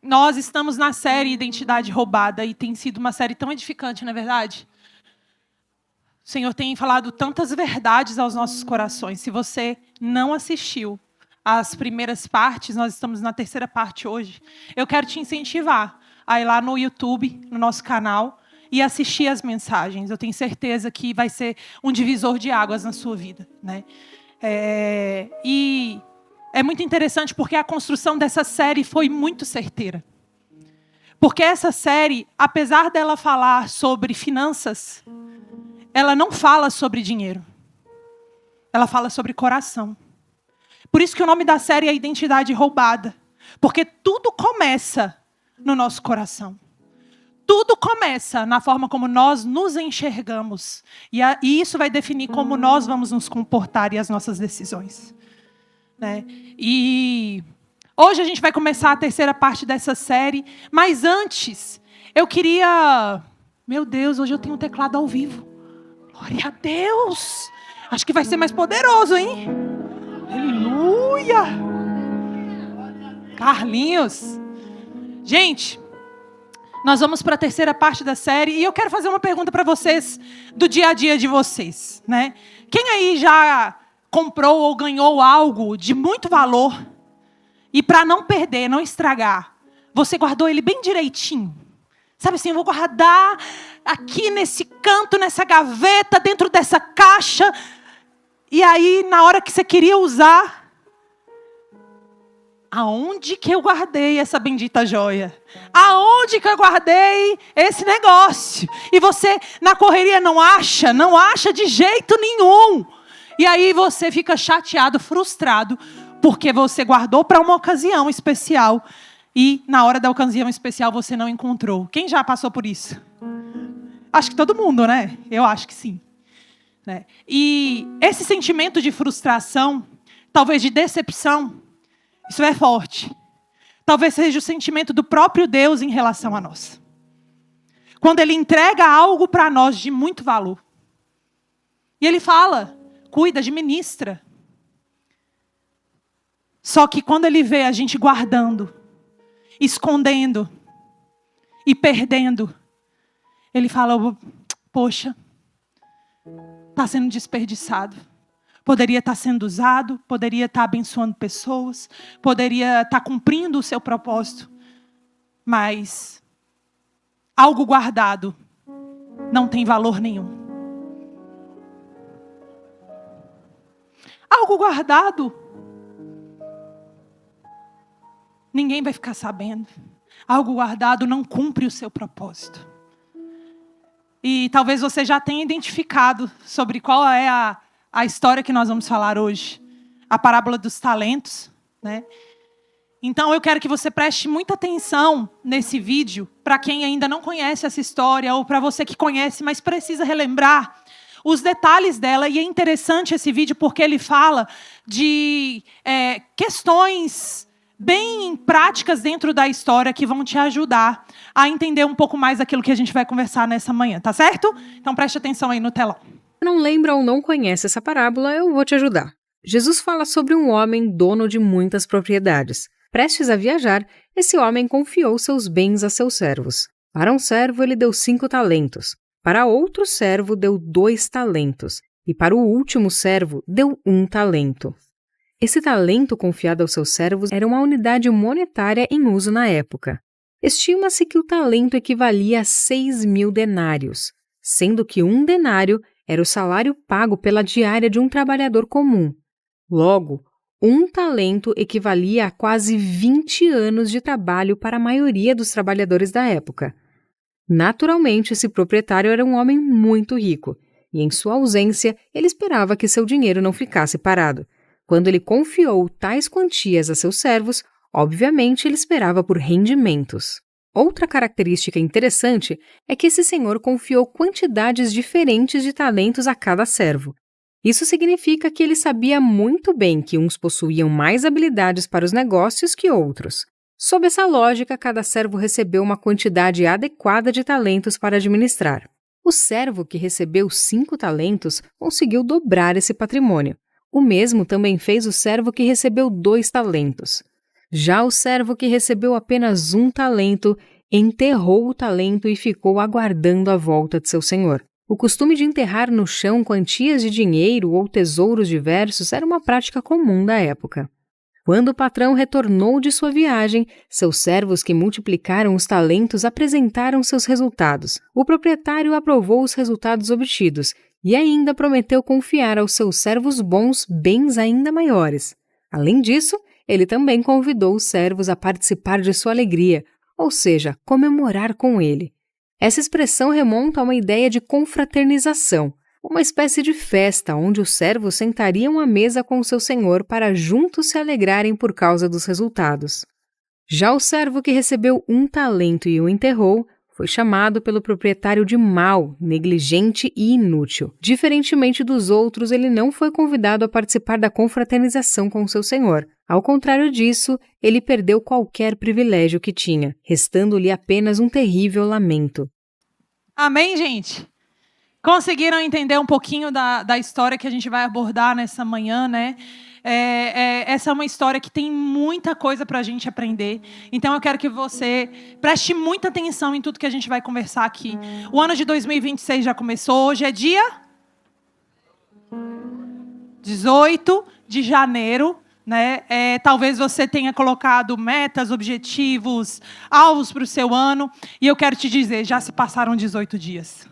Nós estamos na série Identidade Roubada e tem sido uma série tão edificante, não é verdade? O Senhor tem falado tantas verdades aos nossos corações. Se você não assistiu às primeiras partes, nós estamos na terceira parte hoje. Eu quero te incentivar a ir lá no YouTube, no nosso canal, e assistir as mensagens. Eu tenho certeza que vai ser um divisor de águas na sua vida, né? E é muito interessante porque a construção dessa série foi muito certeira. Porque essa série, apesar dela falar sobre finanças, ela não fala sobre dinheiro. Ela fala sobre coração. Por isso que o nome da série é Identidade Roubada. Porque tudo começa no nosso coração. Tudo começa na forma como nós nos enxergamos. E isso vai definir como nós vamos nos comportar e as nossas decisões. Né? E hoje a gente vai começar a terceira parte dessa série. Mas antes, eu queria... Meu Deus, hoje eu tenho um teclado ao vivo. Glória a Deus! Acho que vai ser mais poderoso, hein? Aleluia! Carlinhos. Gente, nós vamos para a terceira parte da série e eu quero fazer uma pergunta para vocês do dia a dia de vocês, né? Quem aí já comprou ou ganhou algo de muito valor e para não perder, não estragar, você guardou ele bem direitinho? Sabe assim, eu vou guardar aqui nesse canto, nessa gaveta, dentro dessa caixa. E aí, na hora que você queria usar, aonde que eu guardei essa bendita joia? Aonde que eu guardei esse negócio? E você, na correria, não acha de jeito nenhum. E aí você fica chateado, frustrado, porque você guardou para uma ocasião especial. E na hora da ocasião especial você não encontrou. Quem já passou por isso? Acho que todo mundo, né? Eu acho que sim. Né? E esse sentimento de frustração, talvez de decepção, isso é forte. Talvez seja o sentimento do próprio Deus em relação a nós. Quando Ele entrega algo para nós de muito valor. E Ele fala, cuida, administra. Só que quando Ele vê a gente guardando, escondendo e perdendo, Ele fala, poxa, está sendo desperdiçado. Poderia estar sendo usado, poderia estar abençoando pessoas, poderia estar cumprindo o seu propósito. Mas algo guardado não tem valor nenhum. Algo guardado, ninguém vai ficar sabendo. Algo guardado não cumpre o seu propósito. E talvez você já tenha identificado sobre qual é a história que nós vamos falar hoje. A parábola dos talentos, né? Então eu quero que você preste muita atenção nesse vídeo, para quem ainda não conhece essa história, ou para você que conhece, mas precisa relembrar os detalhes dela. E é interessante esse vídeo porque ele fala de questões bem práticas dentro da história que vão te ajudar a entender um pouco mais daquilo que a gente vai conversar nessa manhã, tá certo? Então preste atenção aí no telão. Se não lembra ou não conhece essa parábola, eu vou te ajudar. Jesus fala sobre um homem dono de muitas propriedades. Prestes a viajar, esse homem confiou seus bens a seus servos. Para um servo ele deu 5 talentos, para outro servo deu 2 talentos, e para o último servo deu 1 talento. Esse talento confiado aos seus servos era uma unidade monetária em uso na época. Estima-se que o talento equivalia a 6.000 denários, sendo que 1 denário era o salário pago pela diária de um trabalhador comum. Logo, 1 talento equivalia a quase 20 anos de trabalho para a maioria dos trabalhadores da época. Naturalmente, esse proprietário era um homem muito rico, e em sua ausência, ele esperava que seu dinheiro não ficasse parado. Quando ele confiou tais quantias a seus servos, obviamente ele esperava por rendimentos. Outra característica interessante é que esse senhor confiou quantidades diferentes de talentos a cada servo. Isso significa que ele sabia muito bem que uns possuíam mais habilidades para os negócios que outros. Sob essa lógica, cada servo recebeu uma quantidade adequada de talentos para administrar. O servo que recebeu 5 talentos conseguiu dobrar esse patrimônio. O mesmo também fez o servo que recebeu 2 talentos. Já o servo que recebeu apenas 1 talento, enterrou o talento e ficou aguardando a volta de seu senhor. O costume de enterrar no chão quantias de dinheiro ou tesouros diversos era uma prática comum da época. Quando o patrão retornou de sua viagem, seus servos que multiplicaram os talentos apresentaram seus resultados. O proprietário aprovou os resultados obtidos e ainda prometeu confiar aos seus servos bons bens ainda maiores. Além disso, ele também convidou os servos a participar de sua alegria, ou seja, comemorar com ele. Essa expressão remonta a uma ideia de confraternização, uma espécie de festa onde os servos sentariam à mesa com seu senhor para juntos se alegrarem por causa dos resultados. Já o servo que recebeu 1 talento e o enterrou foi chamado pelo proprietário de mau, negligente e inútil. Diferentemente dos outros, ele não foi convidado a participar da confraternização com seu senhor. Ao contrário disso, ele perdeu qualquer privilégio que tinha, restando-lhe apenas um terrível lamento. Amém, gente? Conseguiram entender um pouquinho da história que a gente vai abordar nessa manhã, né? Essa é uma história que tem muita coisa para a gente aprender. Então eu quero que você preste muita atenção em tudo que a gente vai conversar aqui. O ano de 2026 já começou. Hoje é dia 18 de janeiro. Né? Talvez você tenha colocado metas, objetivos, alvos para o seu ano. E eu quero te dizer, já se passaram 18 dias.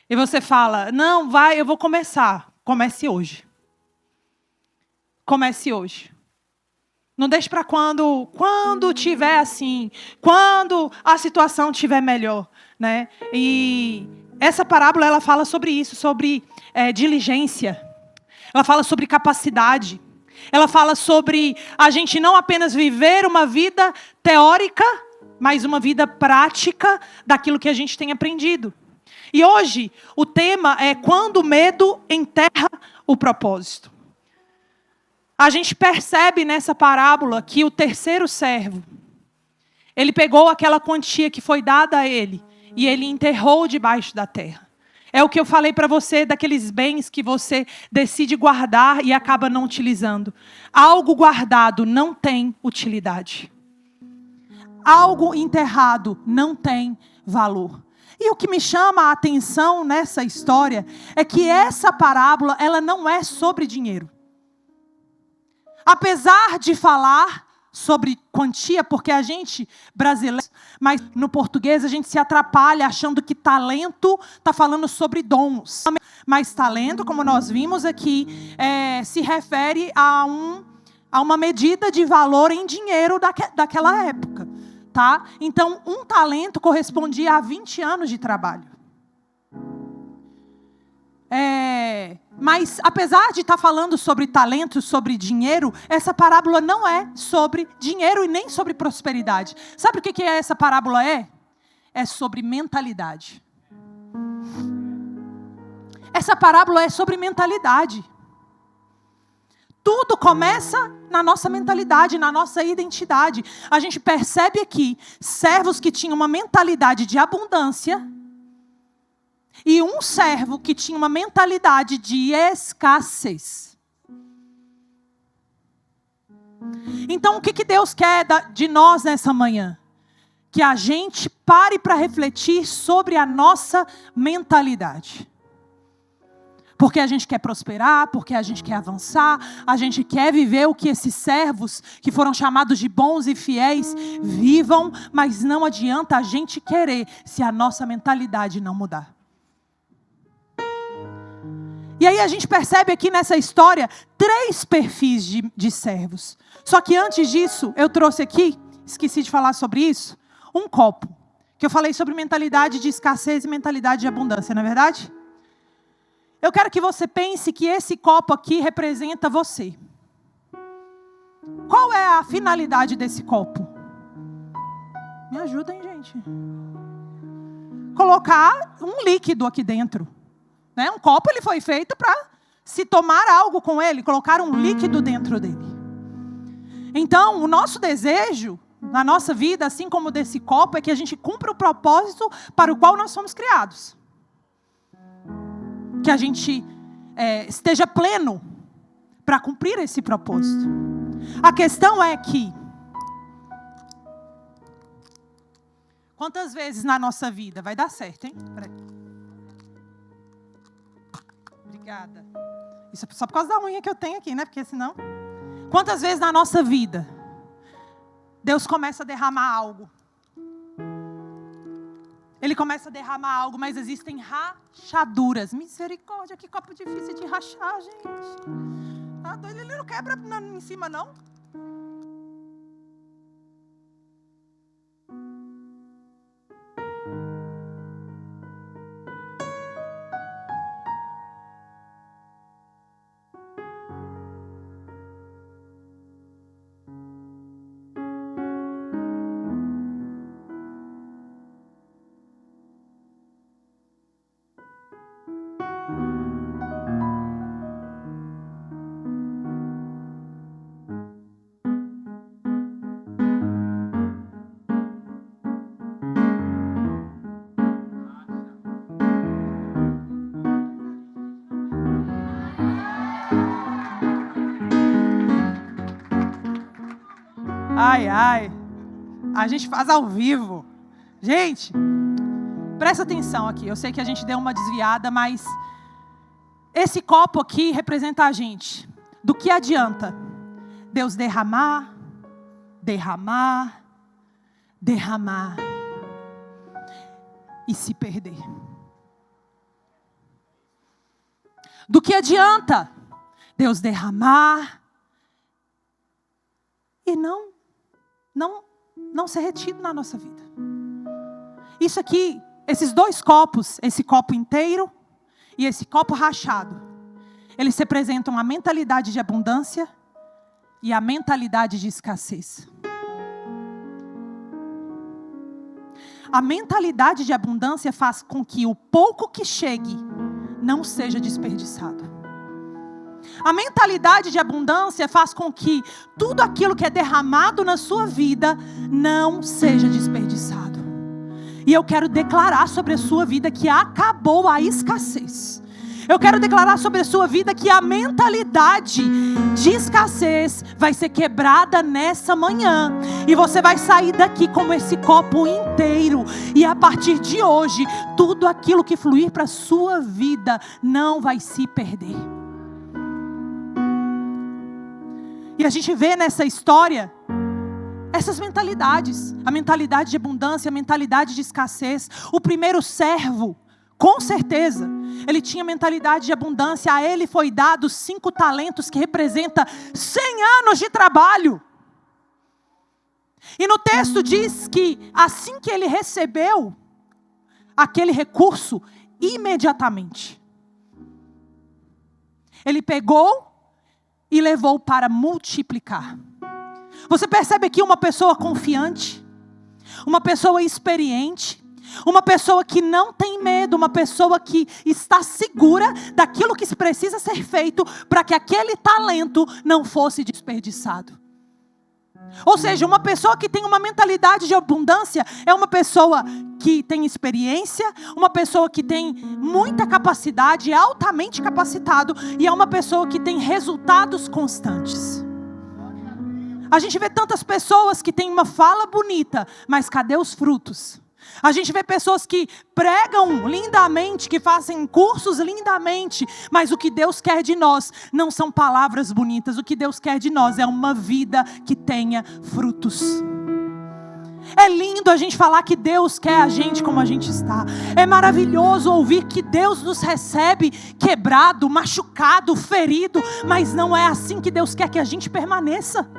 E você fala, não, eu vou começar. Comece hoje. Comece hoje. Não deixe para quando tiver assim, quando a situação tiver melhor, né? E essa parábola ela fala sobre isso, sobre diligência. Ela fala sobre capacidade. Ela fala sobre a gente não apenas viver uma vida teórica, mas uma vida prática daquilo que a gente tem aprendido. E hoje o tema é quando o medo enterra o propósito. A gente percebe nessa parábola que o terceiro servo, ele pegou aquela quantia que foi dada a ele e ele enterrou debaixo da terra. É o que eu falei para você daqueles bens que você decide guardar e acaba não utilizando. Algo guardado não tem utilidade. Algo enterrado não tem valor. E o que me chama a atenção nessa história é que essa parábola ela não é sobre dinheiro. Apesar de falar sobre quantia, porque a gente, brasileiro, mas no português a gente se atrapalha achando que talento está falando sobre dons. Mas talento, como nós vimos aqui, se refere a uma medida de valor em dinheiro daquela época. Tá? Então, 1 talento correspondia a 20 anos de trabalho. Mas, apesar de estar falando sobre talento, sobre dinheiro, essa parábola não é sobre dinheiro e nem sobre prosperidade. Sabe o que essa parábola é? É sobre mentalidade. Essa parábola é sobre mentalidade. Tudo começa na nossa mentalidade, na nossa identidade. A gente percebe aqui servos que tinham uma mentalidade de abundância e um servo que tinha uma mentalidade de escassez. Então, o que Deus quer de nós nessa manhã? Que a gente pare para refletir sobre a nossa mentalidade. Porque a gente quer prosperar, porque a gente quer avançar, a gente quer viver o que esses servos, que foram chamados de bons e fiéis, vivam, mas não adianta a gente querer se a nossa mentalidade não mudar. E aí a gente percebe aqui nessa história 3 perfis de servos. Só que antes disso, eu trouxe aqui, esqueci de falar sobre isso, um copo. Que eu falei sobre mentalidade de escassez e mentalidade de abundância, não é verdade? Eu quero que você pense que esse copo aqui representa você. Qual é a finalidade desse copo? Me ajudem, gente. Colocar um líquido aqui dentro. Né? Um copo ele foi feito para se tomar algo com ele, colocar um líquido dentro dele. Então, o nosso desejo na nossa vida, assim como desse copo, é que a gente cumpra o propósito para o qual nós fomos criados. Que a gente esteja pleno para cumprir esse propósito. A questão é que quantas vezes na nossa vida vai dar certo, hein? Peraí. Obrigada. Isso é só por causa da unha que eu tenho aqui, né? Porque senão... Quantas vezes na nossa vida Deus começa a derramar algo? Ele começa a derramar algo, mas existem rachaduras. Misericórdia, que copo difícil de rachar, gente. Tá doido? Ele não quebra em cima, não? Ai, ai. A gente faz ao vivo. Gente, presta atenção aqui. Eu sei que a gente deu uma desviada, mas esse copo aqui representa a gente. Do que adianta Deus derramar, derramar, derramar e se perder? Do que adianta Deus derramar e não ser retido na nossa vida? Isso aqui, esses dois copos, esse copo inteiro e esse copo rachado, eles representam a mentalidade de abundância e a mentalidade de escassez. A mentalidade de abundância faz com que o pouco que chegue não seja desperdiçado. A mentalidade de abundância faz com que tudo aquilo que é derramado na sua vida não seja desperdiçado. E eu quero declarar sobre a sua vida que acabou a escassez. Eu quero declarar sobre a sua vida que a mentalidade de escassez vai ser quebrada nessa manhã. E você vai sair daqui como esse copo inteiro. E a partir de hoje, tudo aquilo que fluir para a sua vida não vai se perder. E a gente vê nessa história essas mentalidades. A mentalidade de abundância, a mentalidade de escassez. O primeiro servo, com certeza, ele tinha mentalidade de abundância. A ele foi dado 5 talentos, que representa 100 anos de trabalho. E no texto diz que assim que ele recebeu aquele recurso, imediatamente ele pegou e levou para multiplicar. Você percebe aqui uma pessoa confiante, uma pessoa experiente, uma pessoa que não tem medo, uma pessoa que está segura daquilo que precisa ser feito para que aquele talento não fosse desperdiçado. Ou seja, uma pessoa que tem uma mentalidade de abundância é uma pessoa que tem experiência, uma pessoa que tem muita capacidade, é altamente capacitado, e é uma pessoa que tem resultados constantes. A gente vê tantas pessoas que têm uma fala bonita, mas cadê os frutos? A gente vê pessoas que pregam lindamente, que fazem cursos lindamente, mas o que Deus quer de nós não são palavras bonitas. O que Deus quer de nós é uma vida que tenha frutos. É lindo a gente falar que Deus quer a gente como a gente está. É maravilhoso ouvir que Deus nos recebe quebrado, machucado, ferido, mas não é assim que Deus quer que a gente permaneça.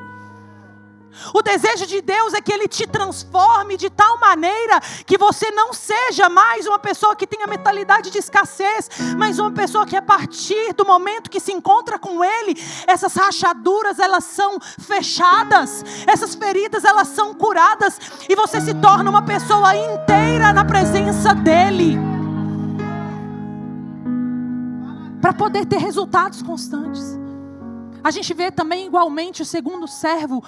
O desejo de Deus é que Ele te transforme de tal maneira que você não seja mais uma pessoa que tenha mentalidade de escassez, mas uma pessoa que a partir do momento que se encontra com Ele, essas rachaduras elas são fechadas, essas feridas elas são curadas e você se torna uma pessoa inteira na presença dEle, para poder ter resultados constantes. A gente vê também igualmente o segundo servo,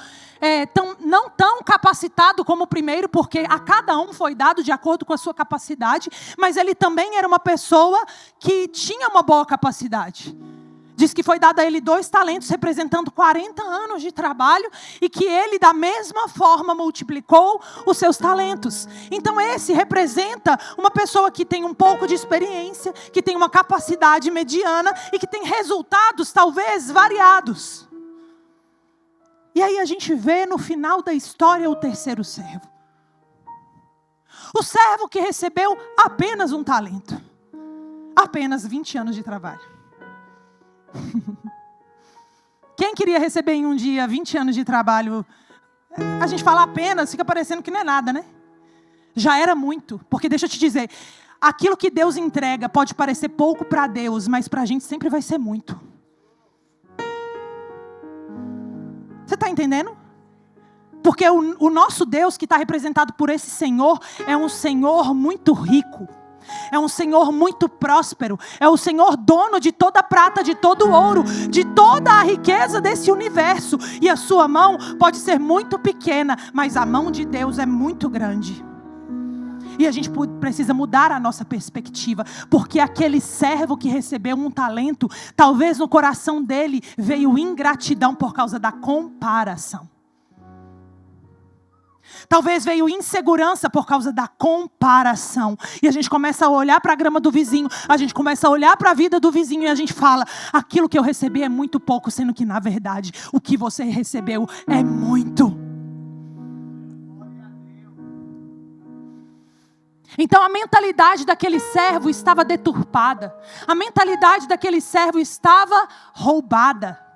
não tão capacitado como o primeiro, porque a cada um foi dado de acordo com a sua capacidade, mas ele também era uma pessoa que tinha uma boa capacidade. Diz que foi dado a ele 2 talentos, representando 40 anos de trabalho, e que ele, da mesma forma, multiplicou os seus talentos. Então esse representa uma pessoa que tem um pouco de experiência, que tem uma capacidade mediana e que tem resultados talvez variados. E aí a gente vê no final da história o terceiro servo. O servo que recebeu apenas um talento. Apenas 20 anos de trabalho. Quem queria receber em um dia 20 anos de trabalho? A gente fala apenas, fica parecendo que não é nada, né? Já era muito, porque deixa eu te dizer, aquilo que Deus entrega pode parecer pouco para Deus, mas para a gente sempre vai ser muito. Você está entendendo? Porque o nosso Deus, que está representado por esse Senhor, é um Senhor muito rico. É um Senhor muito próspero. É o Senhor dono de toda a prata, de todo o ouro, de toda a riqueza desse universo. E a sua mão pode ser muito pequena, mas a mão de Deus é muito grande. E a gente precisa mudar a nossa perspectiva, porque aquele servo que recebeu um talento, talvez no coração dele veio ingratidão por causa da comparação. Talvez veio insegurança por causa da comparação. E a gente começa a olhar para a grama do vizinho, a gente começa a olhar para a vida do vizinho e a gente fala, aquilo que eu recebi é muito pouco, sendo que na verdade o que você recebeu é muito. Então a mentalidade daquele servo estava deturpada. A mentalidade daquele servo estava roubada.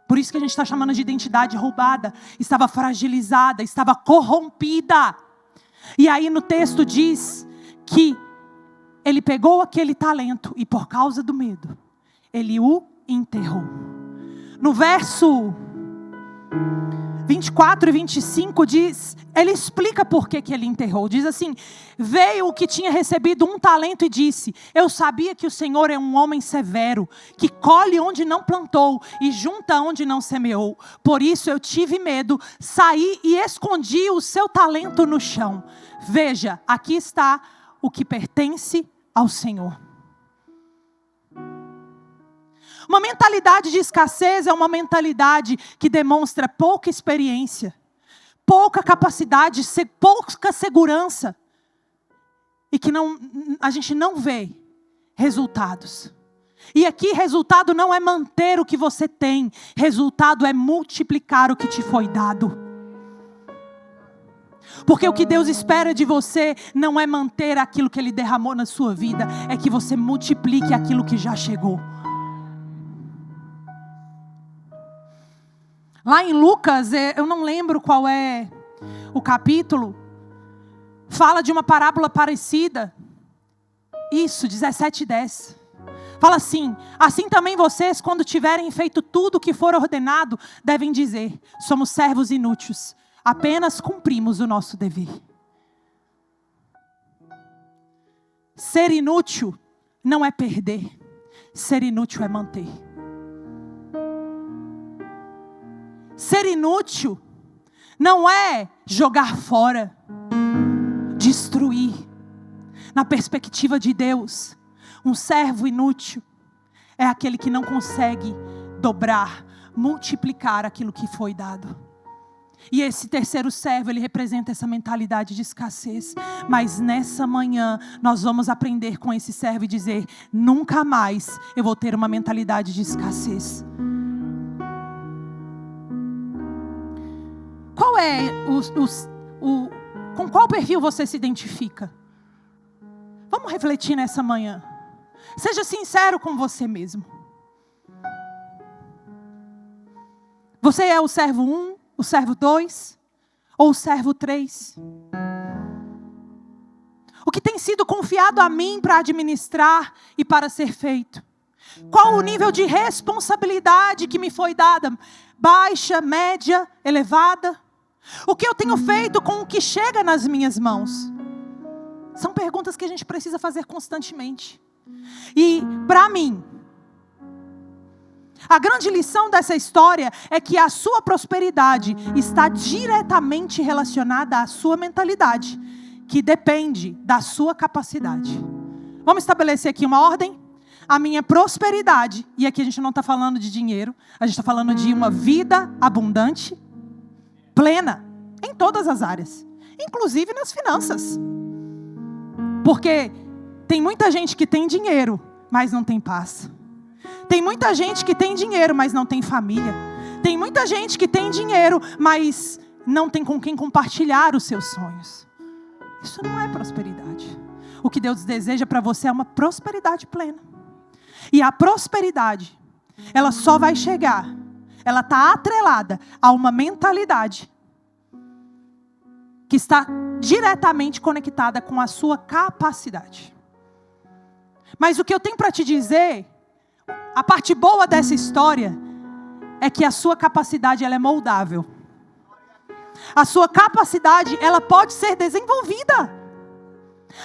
Por isso que a gente está chamando de identidade roubada. Estava fragilizada, estava corrompida. E aí no texto diz que ele pegou aquele talento e por causa do medo, ele o enterrou. No verso 24 e 25 diz, ele explica por que ele enterrou. Diz assim, veio o que tinha recebido um talento e disse, eu sabia que o Senhor é um homem severo, que colhe onde não plantou e junta onde não semeou. Por isso eu tive medo, saí e escondi o seu talento no chão. Veja, aqui está o que pertence ao Senhor. Uma mentalidade de escassez é uma mentalidade que demonstra pouca experiência, pouca capacidade, pouca segurança e que a gente não vê resultados. E aqui resultado não é manter o que você tem, resultado é multiplicar o que te foi dado. Porque o que Deus espera de você não é manter aquilo que Ele derramou na sua vida, é que você multiplique aquilo que já chegou. Lá em Lucas, eu não lembro qual é o capítulo, fala de uma parábola parecida. Isso, 17:10. Fala assim, assim também vocês, quando tiverem feito tudo o que for ordenado, devem dizer, somos servos inúteis, apenas cumprimos o nosso dever. Ser inútil não é perder, ser inútil é manter. Ser inútil não é jogar fora, destruir. Na perspectiva de Deus, um servo inútil é aquele que não consegue dobrar, multiplicar aquilo que foi dado. E esse terceiro servo, ele representa essa mentalidade de escassez. Mas nessa manhã, nós vamos aprender com esse servo e dizer, nunca mais eu vou ter uma mentalidade de escassez. Qual é com qual perfil você se identifica? Vamos refletir nessa manhã. Seja sincero com você mesmo. Você é o servo 1, o servo 2 ou o servo 3? O que tem sido confiado a mim para administrar e para ser feito? Qual o nível de responsabilidade que me foi dada? Baixa, média, elevada? O que eu tenho feito com o que chega nas minhas mãos? São perguntas que a gente precisa fazer constantemente. E, para mim, a grande lição dessa história é que a sua prosperidade está diretamente relacionada à sua mentalidade, que depende da sua capacidade. Vamos estabelecer aqui uma ordem? a minha prosperidade, e aqui a gente não está falando de dinheiro, a gente está falando de uma vida abundante, plena, em todas as áreas, inclusive nas finanças. Porque tem muita gente que tem dinheiro, mas não tem paz. Tem muita gente que tem dinheiro, mas não tem família. Tem muita gente que tem dinheiro, mas não tem com quem compartilhar os seus sonhos. Isso não é prosperidade. O que Deus deseja para você é uma prosperidade plena. E a prosperidade, ela só vai chegar, ela está atrelada a uma mentalidade que está diretamente conectada com a sua capacidade. Mas o que eu tenho para te dizer, a parte boa dessa história, é que a sua capacidade ela é moldável. A sua capacidade ela pode ser desenvolvida.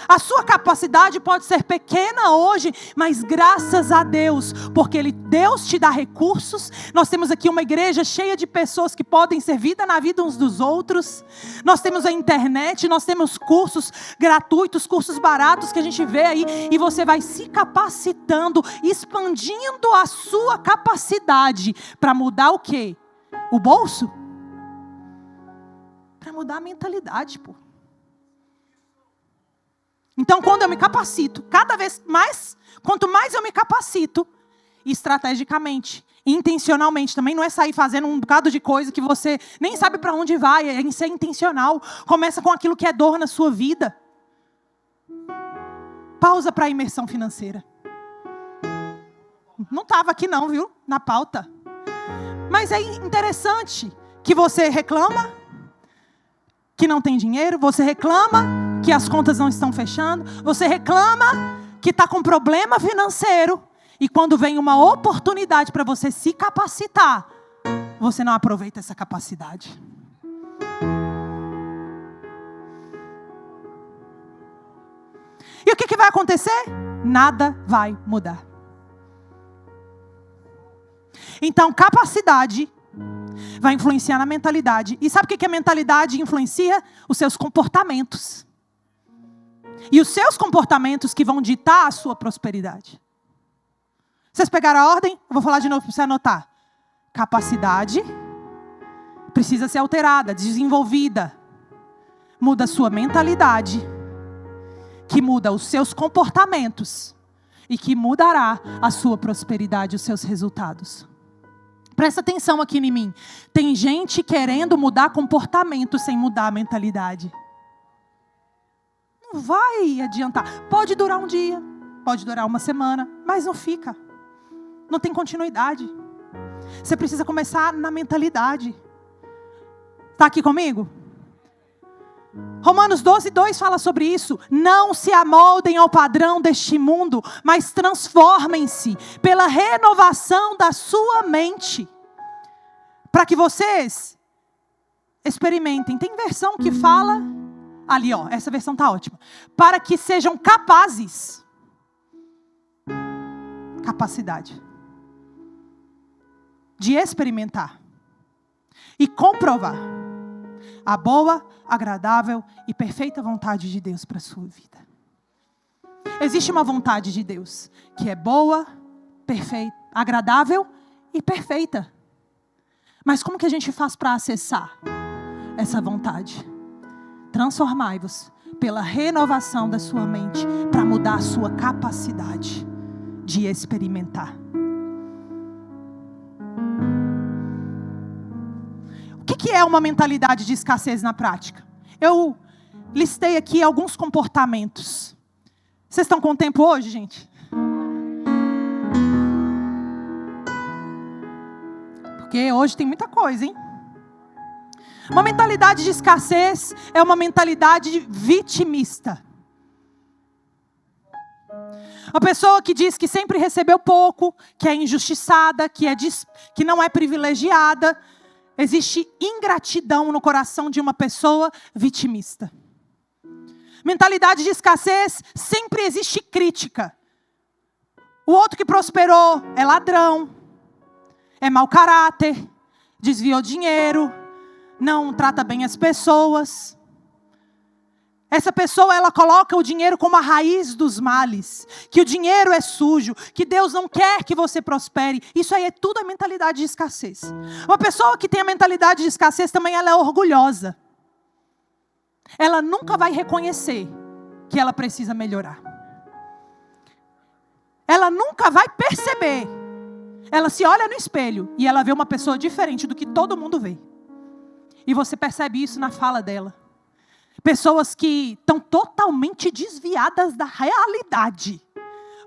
A sua capacidade pode ser pequena hoje, mas graças a Deus, porque Deus te dá recursos. Nós temos aqui uma igreja cheia de pessoas que podem ser vida na vida uns dos outros. Nós temos a internet, nós temos cursos gratuitos, cursos baratos que a gente vê aí. E você vai se capacitando, expandindo a sua capacidade para mudar o quê? O bolso? Para mudar a mentalidade, pô. Então, quando eu me capacito, cada vez mais, quanto mais eu me capacito, estrategicamente, intencionalmente, também não é sair fazendo um bocado de coisa que você nem sabe para onde vai, é ser intencional. Começa com aquilo que é dor na sua vida. Pausa para a imersão financeira. Não estava aqui não, viu? Na pauta. Mas é interessante que você reclama que não tem dinheiro, você reclama que as contas não estão fechando, você reclama que está com problema financeiro, e quando vem uma oportunidade para você se capacitar, você não aproveita essa capacidade. E o que vai acontecer? Nada vai mudar. Então, capacidade vai influenciar na mentalidade. E sabe o que a mentalidade influencia? Os seus comportamentos. E os seus comportamentos que vão ditar a sua prosperidade. Vocês pegaram a ordem? Eu vou falar de novo para você anotar. Capacidade precisa ser alterada, desenvolvida. Muda a sua mentalidade, que muda os seus comportamentos e que mudará a sua prosperidade, os seus resultados. Presta atenção aqui em mim. Tem gente querendo mudar comportamento sem mudar a mentalidade. Não vai adiantar. Pode durar um dia, pode durar uma semana, mas não fica. Não tem continuidade. Você precisa começar na mentalidade. Está aqui comigo? Romanos 12:2 fala sobre isso. Não se amoldem ao padrão deste mundo, mas transformem-se pela renovação da sua mente, para que vocês experimentem. Tem versão que fala ali, ó, essa versão tá ótima. Para que sejam capazes. Capacidade de experimentar e comprovar a boa, agradável e perfeita vontade de Deus para a sua vida. Existe uma vontade de Deus que é boa, perfeita, agradável e perfeita. Mas como que a gente faz para acessar essa vontade? Transformai-vos pela renovação da sua mente para mudar a sua capacidade de experimentar. O que é uma mentalidade de escassez na prática? Eu listei aqui alguns comportamentos. Vocês estão com tempo hoje, gente? Porque hoje tem muita coisa, hein? Uma mentalidade de escassez é uma mentalidade vitimista. Uma pessoa que diz que sempre recebeu pouco, que é injustiçada, que não é privilegiada. Existe ingratidão no coração de uma pessoa vitimista. Mentalidade de escassez, sempre existe crítica. O outro que prosperou é ladrão, é mau caráter, desviou dinheiro, não trata bem as pessoas. Essa pessoa, ela coloca o dinheiro como a raiz dos males. Que o dinheiro é sujo. Que Deus não quer que você prospere. Isso aí é tudo a mentalidade de escassez. Uma pessoa que tem a mentalidade de escassez também, ela é orgulhosa. Ela nunca vai reconhecer que ela precisa melhorar. Ela nunca vai perceber. Ela se olha no espelho e ela vê uma pessoa diferente do que todo mundo vê. E você percebe isso na fala dela. Pessoas que estão totalmente desviadas da realidade.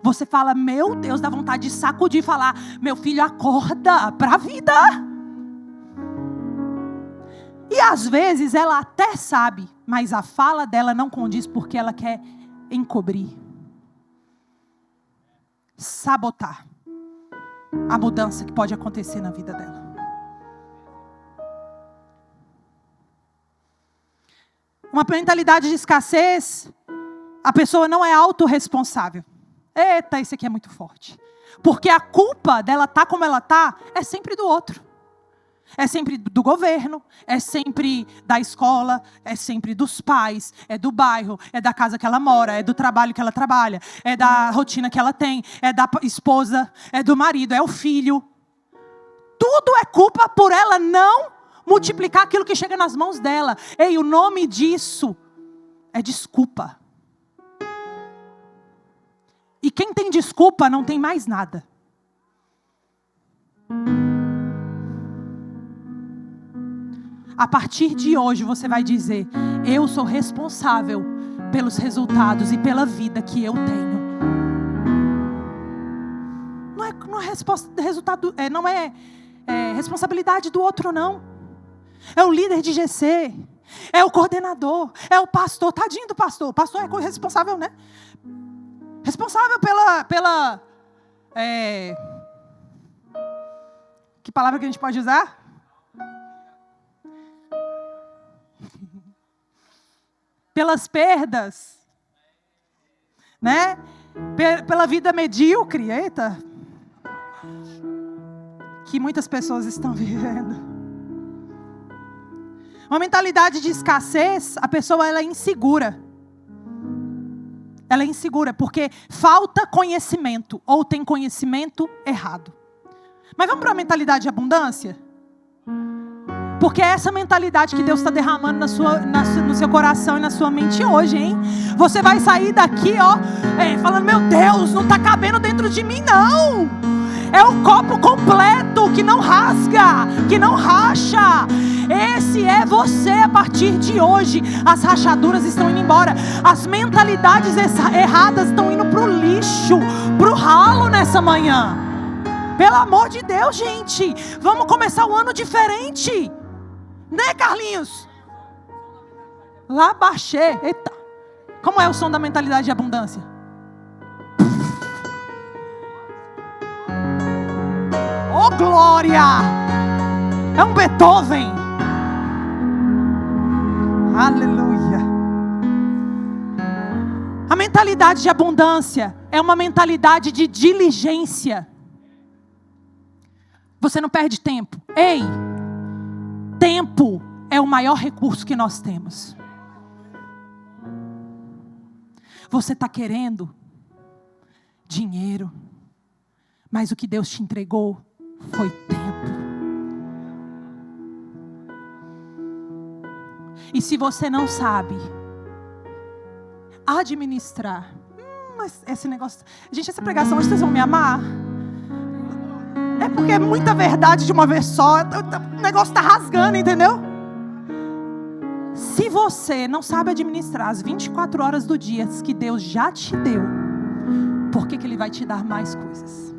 Você fala, meu Deus, dá vontade de sacudir e falar, meu filho, acorda para a vida. E às vezes ela até sabe, mas a fala dela não condiz porque ela quer encobrir. Sabotar a mudança que pode acontecer na vida dela. Uma mentalidade de escassez, a pessoa não é autorresponsável. Eita, isso aqui é muito forte. Porque a culpa dela estar como ela está é sempre do outro. É sempre do governo, é sempre da escola, é sempre dos pais, é do bairro, é da casa que ela mora, é do trabalho que ela trabalha, é da rotina que ela tem, é da esposa, é do marido, é o filho. Tudo é culpa por ela não multiplicar aquilo que chega nas mãos dela. Ei, o nome disso é desculpa. E quem tem desculpa não tem mais nada. A partir de hoje você vai dizer, eu sou responsável pelos resultados e pela vida que eu tenho. Não é responsabilidade do outro, não. É o líder de GC, é o coordenador, é o pastor. Tadinho do pastor. O pastor é responsável, né? Responsável pela que palavra que a gente pode usar? Pelas perdas, né? Pela vida medíocre, eita, que muitas pessoas estão vivendo. Uma mentalidade de escassez, a pessoa ela é insegura. Ela é insegura porque falta conhecimento ou tem conhecimento errado. Mas vamos para uma mentalidade de abundância? Porque é essa mentalidade que Deus está derramando no seu coração e na sua mente hoje, hein? Você vai sair daqui, falando, meu Deus, não está cabendo dentro de mim, não. É o copo completo, que não rasga, que não racha. Esse é você a partir de hoje. As rachaduras estão indo embora. As mentalidades erradas estão indo para o lixo, para o ralo nessa manhã. Pelo amor de Deus, gente. Vamos começar o ano diferente. Né, Carlinhos? Lá baixei. Eita. Como é o som da mentalidade de abundância? Oh, glória! É um Beethoven. Aleluia. A mentalidade de abundância é uma mentalidade de diligência. Você não perde tempo. Ei, tempo é o maior recurso que nós temos. Você está querendo dinheiro, mas o que Deus te entregou foi tempo. E se você não sabe administrar, mas esse negócio, gente, essa pregação hoje vocês vão me amar? É porque é muita verdade de uma vez só, o negócio está rasgando, entendeu? Se você não sabe administrar as 24 horas do dia que Deus já te deu, por que Ele vai te dar mais coisas?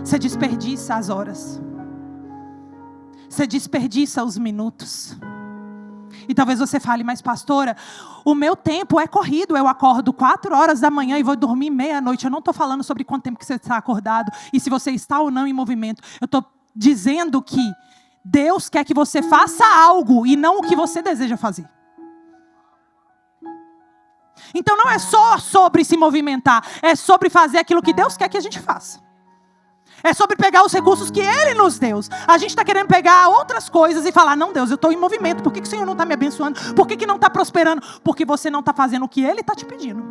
Você desperdiça as horas. Você desperdiça os minutos. E talvez você fale, mas pastora, o meu tempo é corrido. Eu acordo 4 horas da manhã e vou dormir meia-noite. Eu não estou falando sobre quanto tempo que você está acordado e se você está ou não em movimento. Eu estou dizendo que Deus quer que você faça algo e não o que você deseja fazer. Então não é só sobre se movimentar, é sobre fazer aquilo que Deus quer que a gente faça. É sobre pegar os recursos que Ele nos deu. A gente está querendo pegar outras coisas e falar, não, Deus, eu estou em movimento. Por que o Senhor não está me abençoando? Por que não está prosperando? Porque você não está fazendo o que Ele está te pedindo.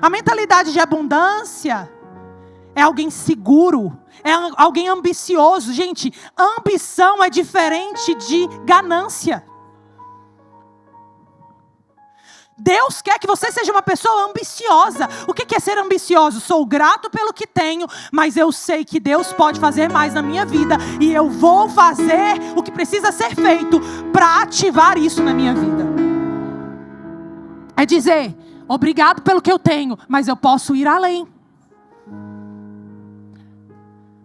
A mentalidade de abundância é alguém seguro, é alguém ambicioso. Gente, ambição é diferente de ganância. Deus quer que você seja uma pessoa ambiciosa. O que é ser ambicioso? Sou grato pelo que tenho, mas eu sei que Deus pode fazer mais na minha vida. E eu vou fazer o que precisa ser feito para ativar isso na minha vida. É dizer, obrigado pelo que eu tenho, mas eu posso ir além.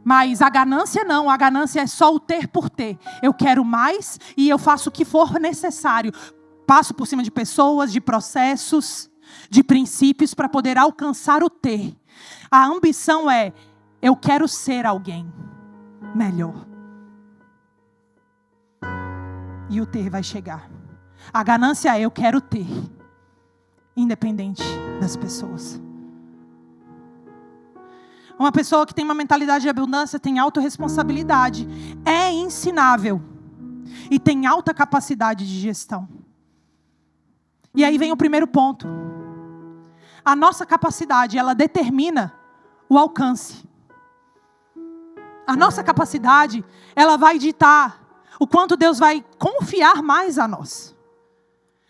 Mas a ganância não, a ganância é só o ter por ter. Eu quero mais e eu faço o que for necessário. Passo por cima de pessoas, de processos, de princípios para poder alcançar o ter. A ambição é, eu quero ser alguém melhor. E o ter vai chegar. A ganância é, eu quero ter, independente das pessoas. Uma pessoa que tem uma mentalidade de abundância tem autorresponsabilidade, é ensinável e tem alta capacidade de gestão. E aí vem o primeiro ponto. A nossa capacidade, ela determina o alcance. A nossa capacidade, ela vai ditar o quanto Deus vai confiar mais a nós.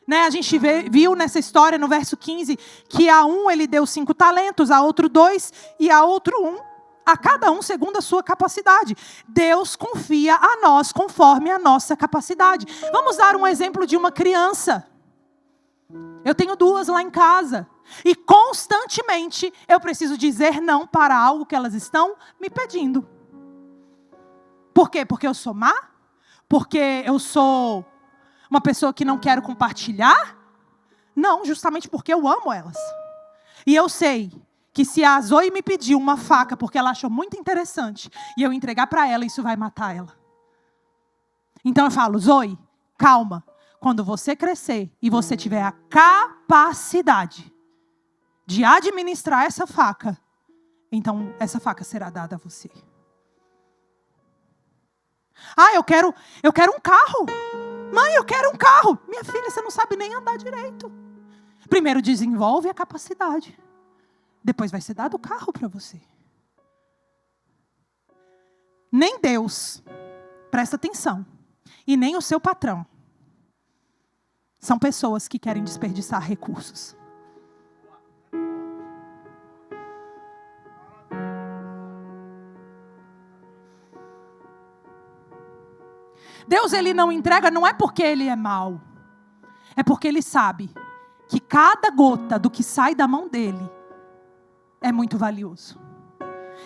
Né? A gente viu nessa história, no verso 15, que a um ele deu 5 talentos, a outro 2 e a outro 1. A cada um segundo a sua capacidade. Deus confia a nós conforme a nossa capacidade. Vamos dar um exemplo de uma criança. Eu tenho 2 lá em casa. E constantemente eu preciso dizer não para algo que elas estão me pedindo. Por quê? Porque eu sou má? Porque eu sou uma pessoa que não quero compartilhar? Não, justamente porque eu amo elas. E eu sei que se a Zoe me pedir uma faca porque ela achou muito interessante e eu entregar para ela, isso vai matar ela. Então eu falo, Zoe, calma. Quando você crescer e você tiver a capacidade de administrar essa faca, então essa faca será dada a você. Ah, eu quero um carro. Mãe, eu quero um carro. Minha filha, você não sabe nem andar direito. Primeiro desenvolve a capacidade. Depois vai ser dado o carro para você. Nem Deus, presta atenção, e nem o seu patrão são pessoas que querem desperdiçar recursos. Deus, ele não entrega, não é porque ele é mau. É porque ele sabe que cada gota do que sai da mão dele é muito valioso.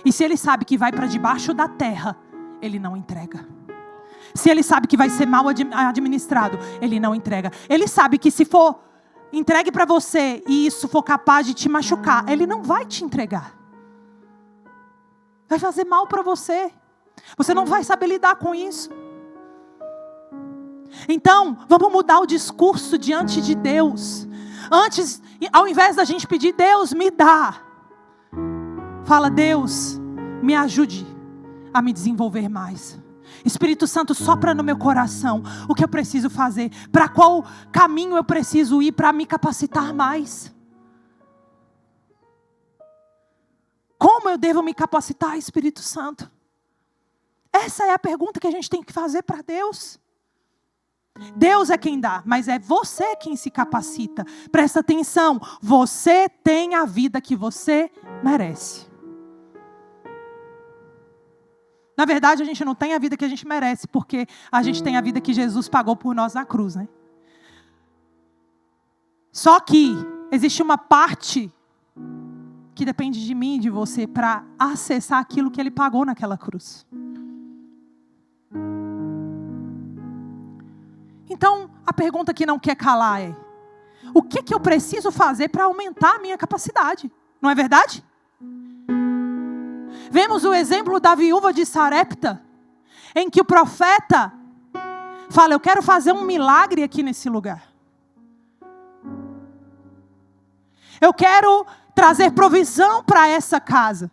E se ele sabe que vai para debaixo da terra, ele não entrega. Se ele sabe que vai ser mal administrado, ele não entrega. Ele sabe que se for entregue para você e isso for capaz de te machucar, ele não vai te entregar. Vai fazer mal para você. Você não vai saber lidar com isso. Então, vamos mudar o discurso diante de Deus. Antes, ao invés da gente pedir, Deus me dá. Fala, Deus, me ajude a me desenvolver mais. Espírito Santo, sopra no meu coração o que eu preciso fazer. Para qual caminho eu preciso ir para me capacitar mais. Como eu devo me capacitar, Espírito Santo? Essa é a pergunta que a gente tem que fazer para Deus. Deus é quem dá, mas é você quem se capacita. Presta atenção, você tem a vida que você merece. Na verdade, a gente não tem a vida que a gente merece, porque a gente tem a vida que Jesus pagou por nós na cruz, né? Só que existe uma parte que depende de mim e de você para acessar aquilo que Ele pagou naquela cruz. Então, a pergunta que não quer calar é: o que eu preciso fazer para aumentar a minha capacidade? Não é verdade? Vemos o exemplo da viúva de Sarepta, em que o profeta fala, eu quero fazer um milagre aqui nesse lugar. Eu quero trazer provisão para essa casa.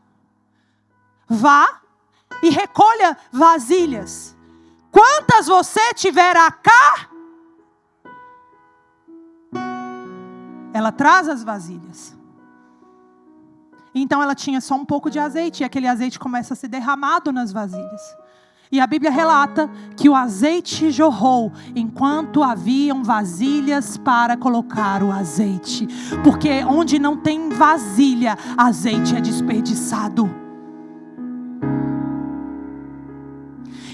Vá e recolha vasilhas. Quantas você tiver cá, ela traz as vasilhas. Então ela tinha só um pouco de azeite, e aquele azeite começa a ser derramado nas vasilhas. E a Bíblia relata que o azeite jorrou enquanto haviam vasilhas para colocar o azeite. Porque onde não tem vasilha, azeite é desperdiçado.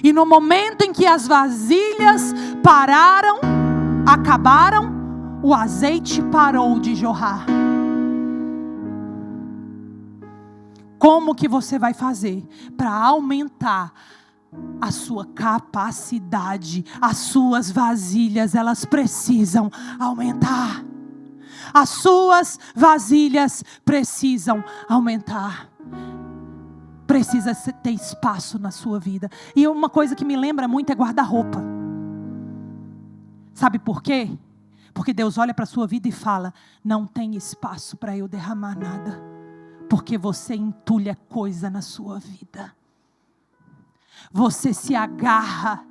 E no momento em que as vasilhas acabaram, o azeite parou de jorrar. Como que você vai fazer para aumentar a sua capacidade? As suas vasilhas, elas precisam aumentar. As suas vasilhas precisam aumentar. Precisa ter espaço na sua vida. E uma coisa que me lembra muito é guarda-roupa. Sabe por quê? Porque Deus olha para a sua vida e fala: não tem espaço para eu derramar nada. Porque você entulha coisa na sua vida. Você se agarra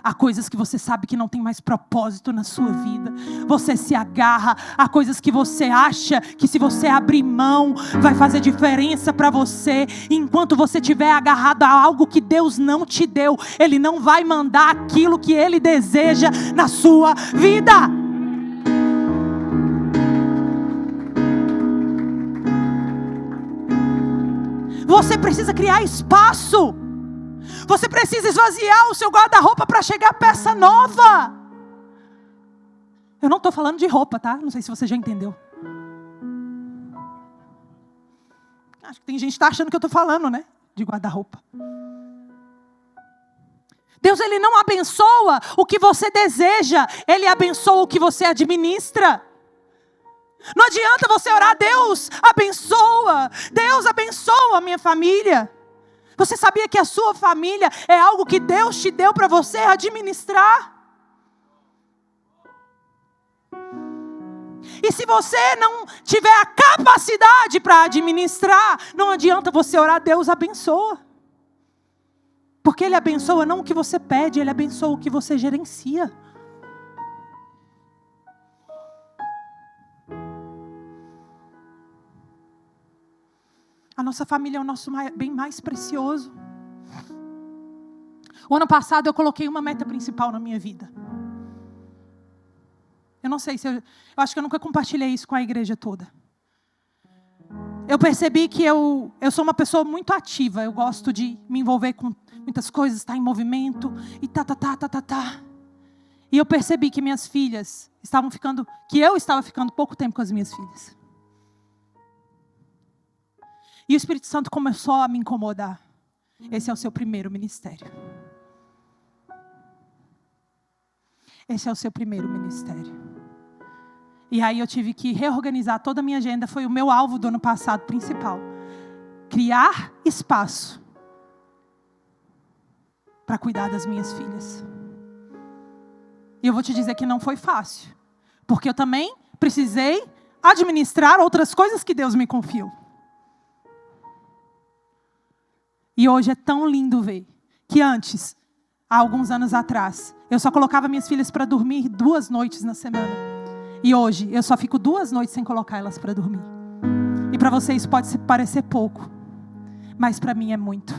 a coisas que você sabe que não tem mais propósito na sua vida. Você se agarra a coisas que você acha que se você abrir mão vai fazer diferença para você. Enquanto você estiver agarrado a algo que Deus não te deu, Ele não vai mandar aquilo que Ele deseja na sua vida. Você precisa criar espaço. Você precisa esvaziar o seu guarda-roupa para chegar a peça nova. Eu não estou falando de roupa, tá? Não sei se você já entendeu. Acho que tem gente que está achando que eu estou falando, né? De guarda-roupa. Deus, Ele não abençoa o que você deseja. Ele abençoa o que você administra. Não adianta você orar: Deus abençoa a minha família. Você sabia que a sua família é algo que Deus te deu para você administrar? E se você não tiver a capacidade para administrar, não adianta você orar: Deus abençoa. Porque Ele abençoa não o que você pede, Ele abençoa o que você gerencia. A nossa família é o nosso bem mais precioso. O ano passado eu coloquei uma meta principal na minha vida. Eu não sei se eu acho que eu nunca compartilhei isso com a igreja toda. Eu percebi que eu sou uma pessoa muito ativa. Eu gosto de me envolver com muitas coisas, estar em movimento e E eu percebi que minhas filhas eu estava ficando pouco tempo com as minhas filhas. E o Espírito Santo começou a me incomodar. Esse é o seu primeiro ministério. Esse é o seu primeiro ministério. E aí eu tive que reorganizar toda a minha agenda. Foi o meu alvo do ano passado principal. Criar espaço para cuidar das minhas filhas. E eu vou te dizer que não foi fácil. Porque eu também precisei administrar outras coisas que Deus me confiou. E hoje é tão lindo ver que antes, há alguns anos atrás, eu só colocava minhas filhas para dormir 2 noites na semana. E hoje eu só fico 2 noites sem colocar elas para dormir. E para vocês pode parecer pouco, mas para mim é muito.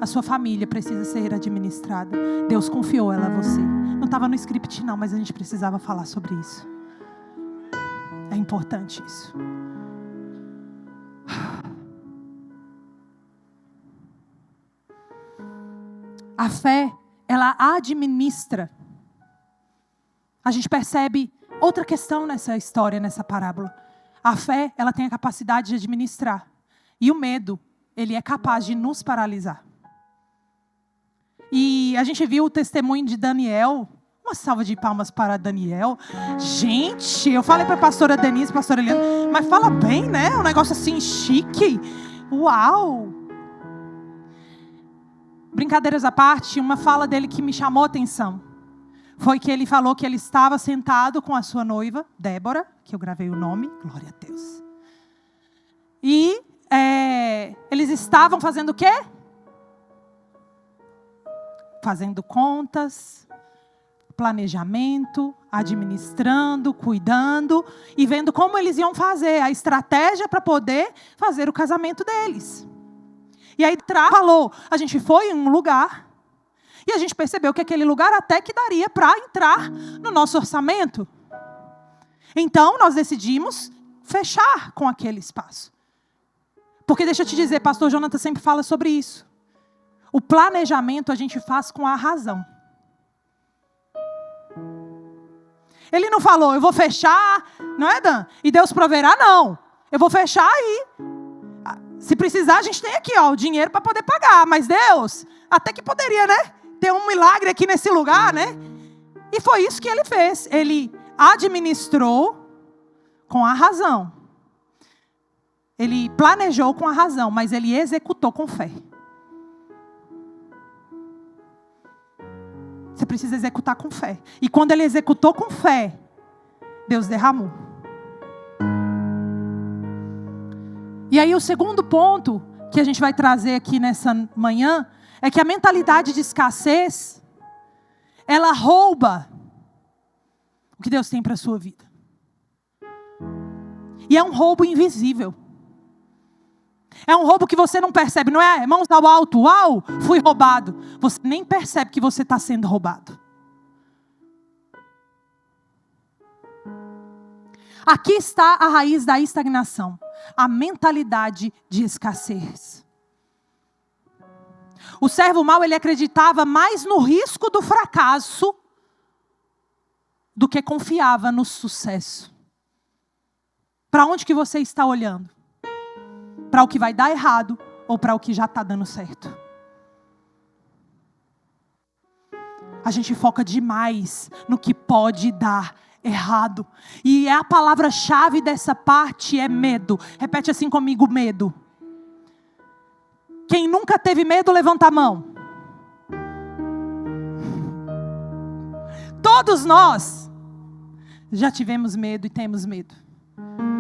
A sua família precisa ser administrada. Deus confiou ela a você. Não estava no script não, mas a gente precisava falar sobre isso. É importante isso. A fé, ela administra. A gente percebe outra questão nessa história, nessa parábola. A fé, ela tem a capacidade de administrar. E o medo, ele é capaz de nos paralisar. E a gente viu o testemunho de Daniel. Uma salva de palmas para Daniel. Gente, eu falei para a pastora Denise, pastora Eliana, mas fala bem, né? Um negócio assim chique. Uau! Brincadeiras à parte, uma fala dele que me chamou a atenção foi que ele falou que ele estava sentado com a sua noiva, Débora, que eu gravei o nome, glória a Deus. E eles estavam fazendo o quê? Fazendo contas, planejamento, administrando, cuidando e vendo como eles iam fazer a estratégia para poder fazer o casamento deles. E aí falou, a gente foi em um lugar e a gente percebeu que aquele lugar até que daria para entrar no nosso orçamento. Então nós decidimos fechar com aquele espaço. Porque deixa eu te dizer, pastor Jonathan sempre fala sobre isso. O planejamento a gente faz com a razão. Ele não falou, eu vou fechar, não é, Dan? E Deus proverá, não. Eu vou fechar aí. Se precisar, a gente tem aqui, ó, o dinheiro para poder pagar. Mas Deus, até que poderia, né? Ter um milagre aqui nesse lugar, né? E foi isso que ele fez. Ele administrou com a razão. Ele planejou com a razão, mas ele executou com fé. Você precisa executar com fé. E quando ele executou com fé, Deus derramou. E aí o segundo ponto que a gente vai trazer aqui nessa manhã é que a mentalidade de escassez, ela rouba o que Deus tem para a sua vida. E é um roubo invisível. É um roubo que você não percebe, não é? Mãos ao alto, uau, fui roubado. Você nem percebe que você está sendo roubado. Aqui está a raiz da estagnação. A mentalidade de escassez. O servo mau, ele acreditava mais no risco do fracasso do que confiava no sucesso. Para onde que você está olhando? Para o que vai dar errado ou para o que já está dando certo? A gente foca demais no que pode dar errado. E a palavra-chave dessa parte é medo. Repete assim comigo, medo. Quem nunca teve medo, levanta a mão. Todos nós já tivemos medo e temos medo.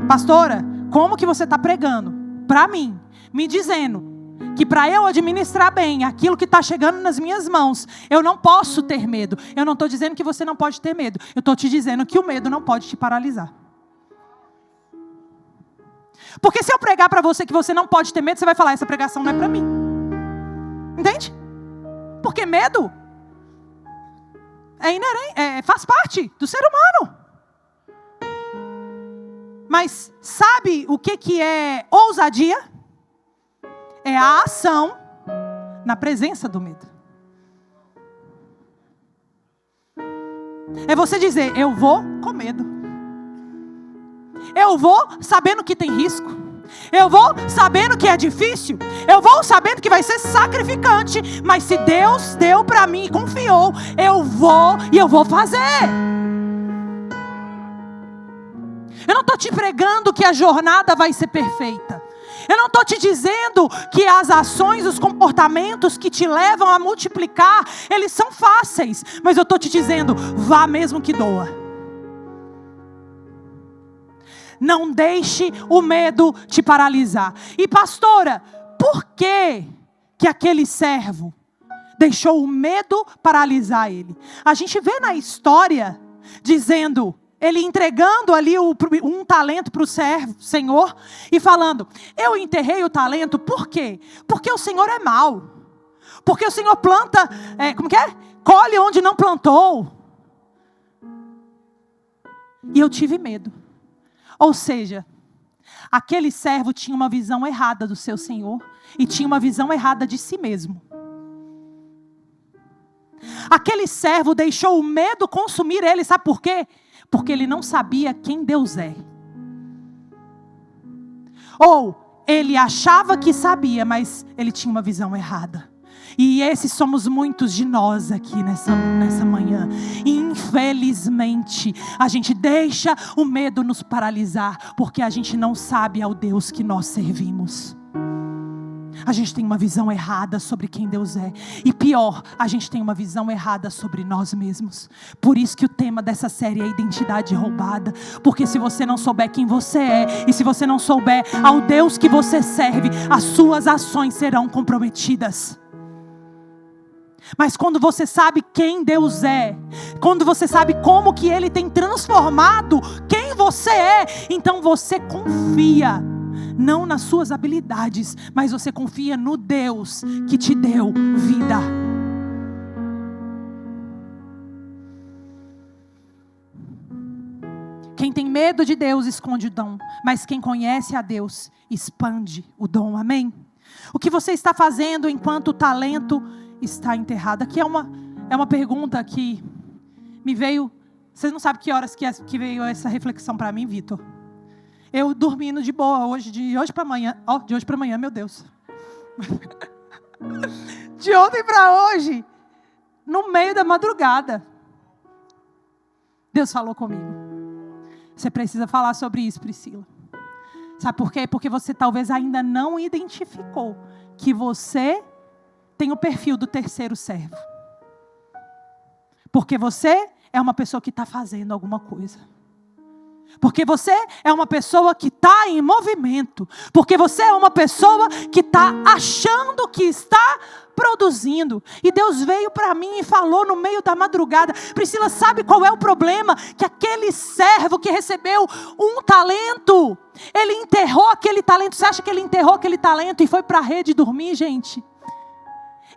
Pastora, como que você está pregando para mim, me dizendo que para eu administrar bem aquilo que está chegando nas minhas mãos, eu não posso ter medo? Eu não estou dizendo que você não pode ter medo. Eu estou te dizendo que o medo não pode te paralisar. Porque se eu pregar para você que você não pode ter medo, você vai falar, essa pregação não é para mim. Entende? Porque medo é inerente, faz parte do ser humano. Mas sabe o que é ousadia? É a ação na presença do medo. É você dizer, eu vou com medo. Eu vou sabendo que tem risco. Eu vou sabendo que é difícil. Eu vou sabendo que vai ser sacrificante. Mas se Deus deu para mim e confiou, eu vou e eu vou fazer. Eu não estou te pregando que a jornada vai ser perfeita. Eu não estou te dizendo que as ações, os comportamentos que te levam a multiplicar, eles são fáceis. Mas eu estou te dizendo, vá mesmo que doa. Não deixe o medo te paralisar. E pastora, por que aquele servo deixou o medo paralisar ele? A gente vê na história dizendo, ele entregando ali um talento para o Senhor e falando, eu enterrei o talento, por quê? Porque o Senhor é mau. Porque o Senhor planta, colhe onde não plantou. E eu tive medo. Ou seja, aquele servo tinha uma visão errada do seu Senhor e tinha uma visão errada de si mesmo. Aquele servo deixou o medo consumir ele, sabe por quê? Porque ele não sabia quem Deus é. Ou ele achava que sabia, mas ele tinha uma visão errada. E esses somos muitos de nós aqui nessa manhã. E infelizmente, a gente deixa o medo nos paralisar, porque a gente não sabe ao Deus que nós servimos. A gente tem uma visão errada sobre quem Deus é. E pior, a gente tem uma visão errada sobre nós mesmos. Por isso que o tema dessa série é identidade roubada. Porque se você não souber quem você é, e se você não souber ao Deus que você serve, as suas ações serão comprometidas. Mas quando você sabe quem Deus é, quando você sabe como que Ele tem transformado quem você é, então você confia. Não nas suas habilidades, mas você confia no Deus que te deu vida. Quem tem medo de Deus esconde o dom, mas quem conhece a Deus expande o dom, amém? O que você está fazendo enquanto o talento está enterrado? Aqui é uma pergunta que me veio, vocês não sabem que horas que veio essa reflexão para mim, Vitor. Eu dormindo de boa de hoje para amanhã. De hoje para amanhã, meu Deus. De ontem para hoje. No meio da madrugada. Deus falou comigo. Você precisa falar sobre isso, Priscila. Sabe por quê? Porque você talvez ainda não identificou que você tem o perfil do terceiro servo. Porque você é uma pessoa que está fazendo alguma coisa. Porque você é uma pessoa que está em movimento. Porque você é uma pessoa que está achando que está produzindo. E Deus veio para mim e falou no meio da madrugada: Priscila, sabe qual é o problema? Que aquele servo que recebeu um talento, ele enterrou aquele talento. Você acha que ele enterrou aquele talento e foi para a rede dormir, gente?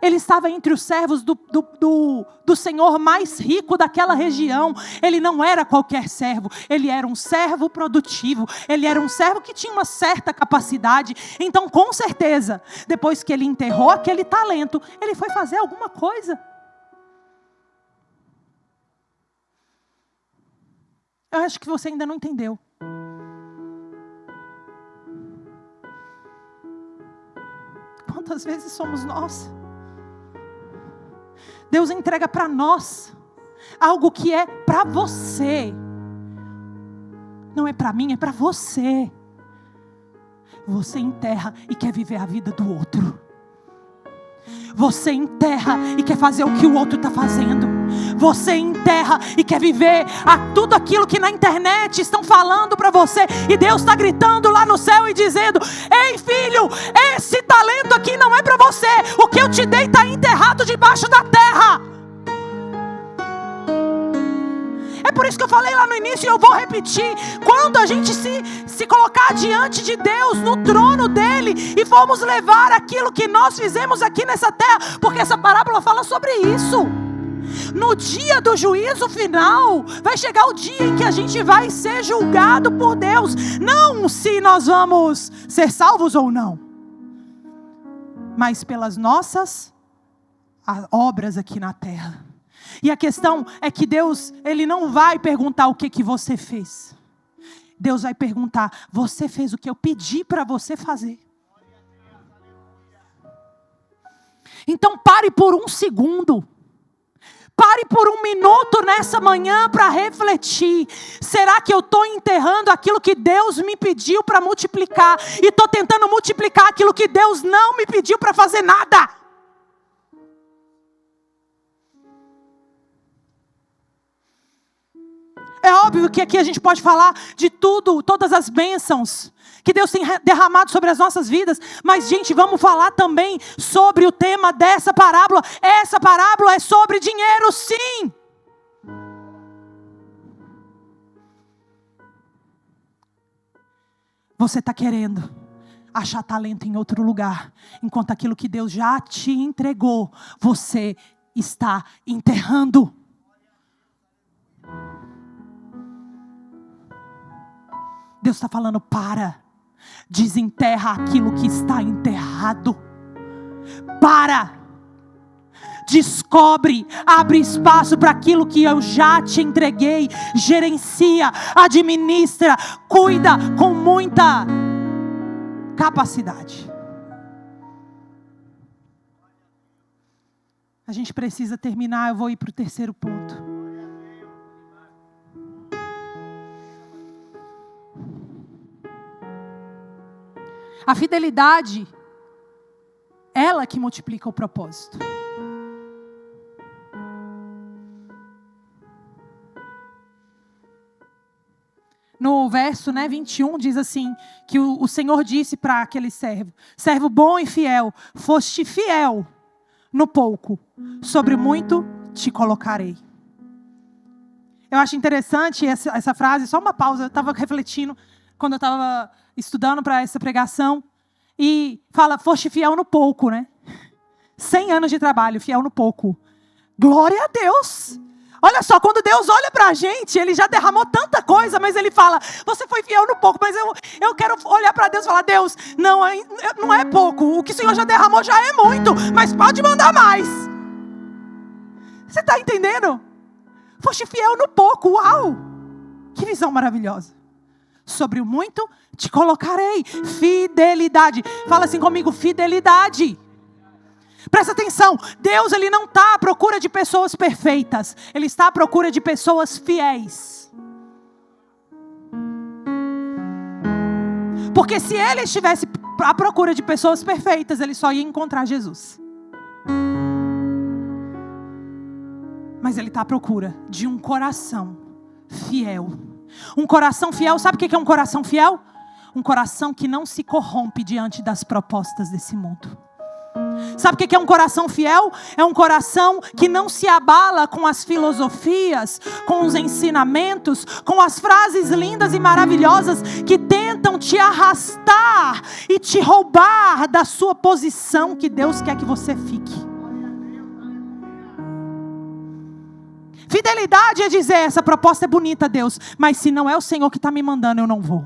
Ele estava entre os servos do Senhor mais rico daquela região. Ele não era qualquer servo. Ele era um servo produtivo. Ele era um servo que tinha uma certa capacidade. Então, com certeza, depois que ele enterrou aquele talento, ele foi fazer alguma coisa. Eu acho que você ainda não entendeu. Quantas vezes somos nós? Deus entrega para nós algo que é para você. Não é para mim, é para você. Você enterra e quer viver a vida do outro. Você enterra e quer fazer o que o outro está fazendo. Você enterra e quer viver tudo aquilo que na internet estão falando para você. E Deus está gritando lá no céu e dizendo: ei filho, esse talento aqui não é para você. O que eu te dei está enterrado debaixo da terra. É por isso que eu falei lá no início e eu vou repetir. Quando a gente se colocar diante de Deus, no trono dele, e formos levar aquilo que nós fizemos aqui nessa terra, porque essa parábola fala sobre isso. No dia do juízo final, vai chegar o dia em que a gente vai ser julgado por Deus. Não se nós vamos ser salvos ou não, mas pelas nossas obras aqui na terra. E a questão é que Deus, Ele não vai perguntar o que você fez. Deus vai perguntar: você fez o que eu pedi para você fazer? Então pare por um segundo. Pare por um minuto nessa manhã para refletir. Será que eu estou enterrando aquilo que Deus me pediu para multiplicar? E estou tentando multiplicar aquilo que Deus não me pediu para fazer nada? É óbvio que aqui a gente pode falar de tudo, todas as bênçãos que Deus tem derramado sobre as nossas vidas. Mas, gente, vamos falar também sobre o tema dessa parábola. Essa parábola é sobre dinheiro, sim. Você está querendo achar talento em outro lugar, enquanto aquilo que Deus já te entregou, você está enterrando. Deus está falando: desenterra aquilo que está enterrado. Descobre, abre espaço para aquilo que eu já te entreguei. Gerencia, administra, cuida com muita capacidade. A gente precisa terminar, eu vou ir para o terceiro ponto. A fidelidade ela que multiplica o propósito. No verso 21 diz assim, que o Senhor disse para aquele servo: servo bom e fiel, foste fiel no pouco, sobre o muito te colocarei. Eu acho interessante essa frase, só uma pausa, eu estava refletindo quando eu estava estudando para essa pregação, e fala, foste fiel no pouco, né? 100 anos de trabalho, fiel no pouco. Glória a Deus! Olha só, quando Deus olha para a gente, Ele já derramou tanta coisa, mas Ele fala, você foi fiel no pouco, mas eu quero olhar para Deus e falar, Deus, não é pouco, o que o Senhor já derramou já é muito, mas pode mandar mais. Você está entendendo? Foste fiel no pouco, uau! Que visão maravilhosa. Sobre o muito te colocarei. Fidelidade. Fala assim comigo, fidelidade. Presta atenção, Deus ele não está à procura de pessoas perfeitas. Ele está à procura de pessoas fiéis. Porque se Ele estivesse à procura de pessoas perfeitas, Ele só ia encontrar Jesus. Mas Ele está à procura de um coração fiel. Um coração fiel, sabe o que é um coração fiel? Um coração que não se corrompe diante das propostas desse mundo. Sabe o que é um coração fiel? É um coração que não se abala com as filosofias, com os ensinamentos, com as frases lindas e maravilhosas que tentam te arrastar e te roubar da sua posição que Deus quer que você fique. Fidelidade é dizer, essa proposta é bonita, Deus, mas se não é o Senhor que está me mandando, eu não vou.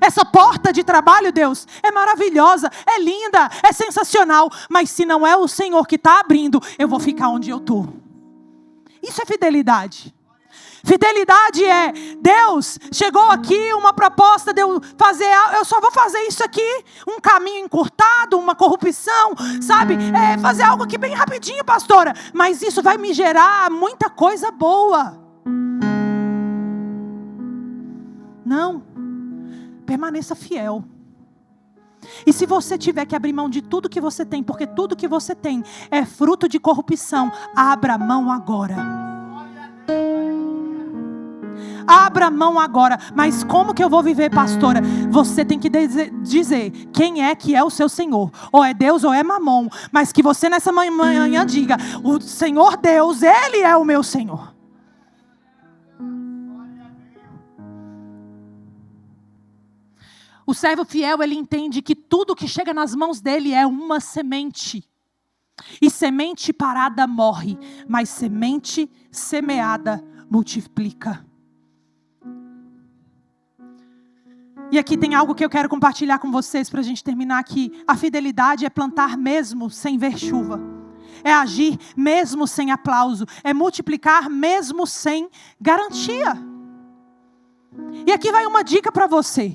Essa porta de trabalho, Deus, é maravilhosa, é linda, é sensacional, mas se não é o Senhor que está abrindo, eu vou ficar onde eu estou. Isso é fidelidade. Fidelidade é, Deus, chegou aqui uma proposta de eu fazer, eu só vou fazer isso aqui, um caminho encurtado, uma corrupção, sabe? Fazer algo aqui bem rapidinho, pastora, mas isso vai me gerar muita coisa boa. Não, permaneça fiel. E se você tiver que abrir mão de tudo que você tem, porque tudo que você tem é fruto de corrupção, abra mão agora. Abra mão agora. Mas como que eu vou viver, pastora? Você tem que dizer quem é que é o seu Senhor. Ou é Deus ou é Mamon. Mas que você nessa manhã diga, o Senhor Deus, Ele é o meu Senhor. O servo fiel, ele entende que tudo que chega nas mãos dele é uma semente. E semente parada morre, mas semente semeada multiplica. E aqui tem algo que eu quero compartilhar com vocês para a gente terminar aqui. A fidelidade é plantar mesmo sem ver chuva. É agir mesmo sem aplauso. É multiplicar mesmo sem garantia. E aqui vai uma dica para você.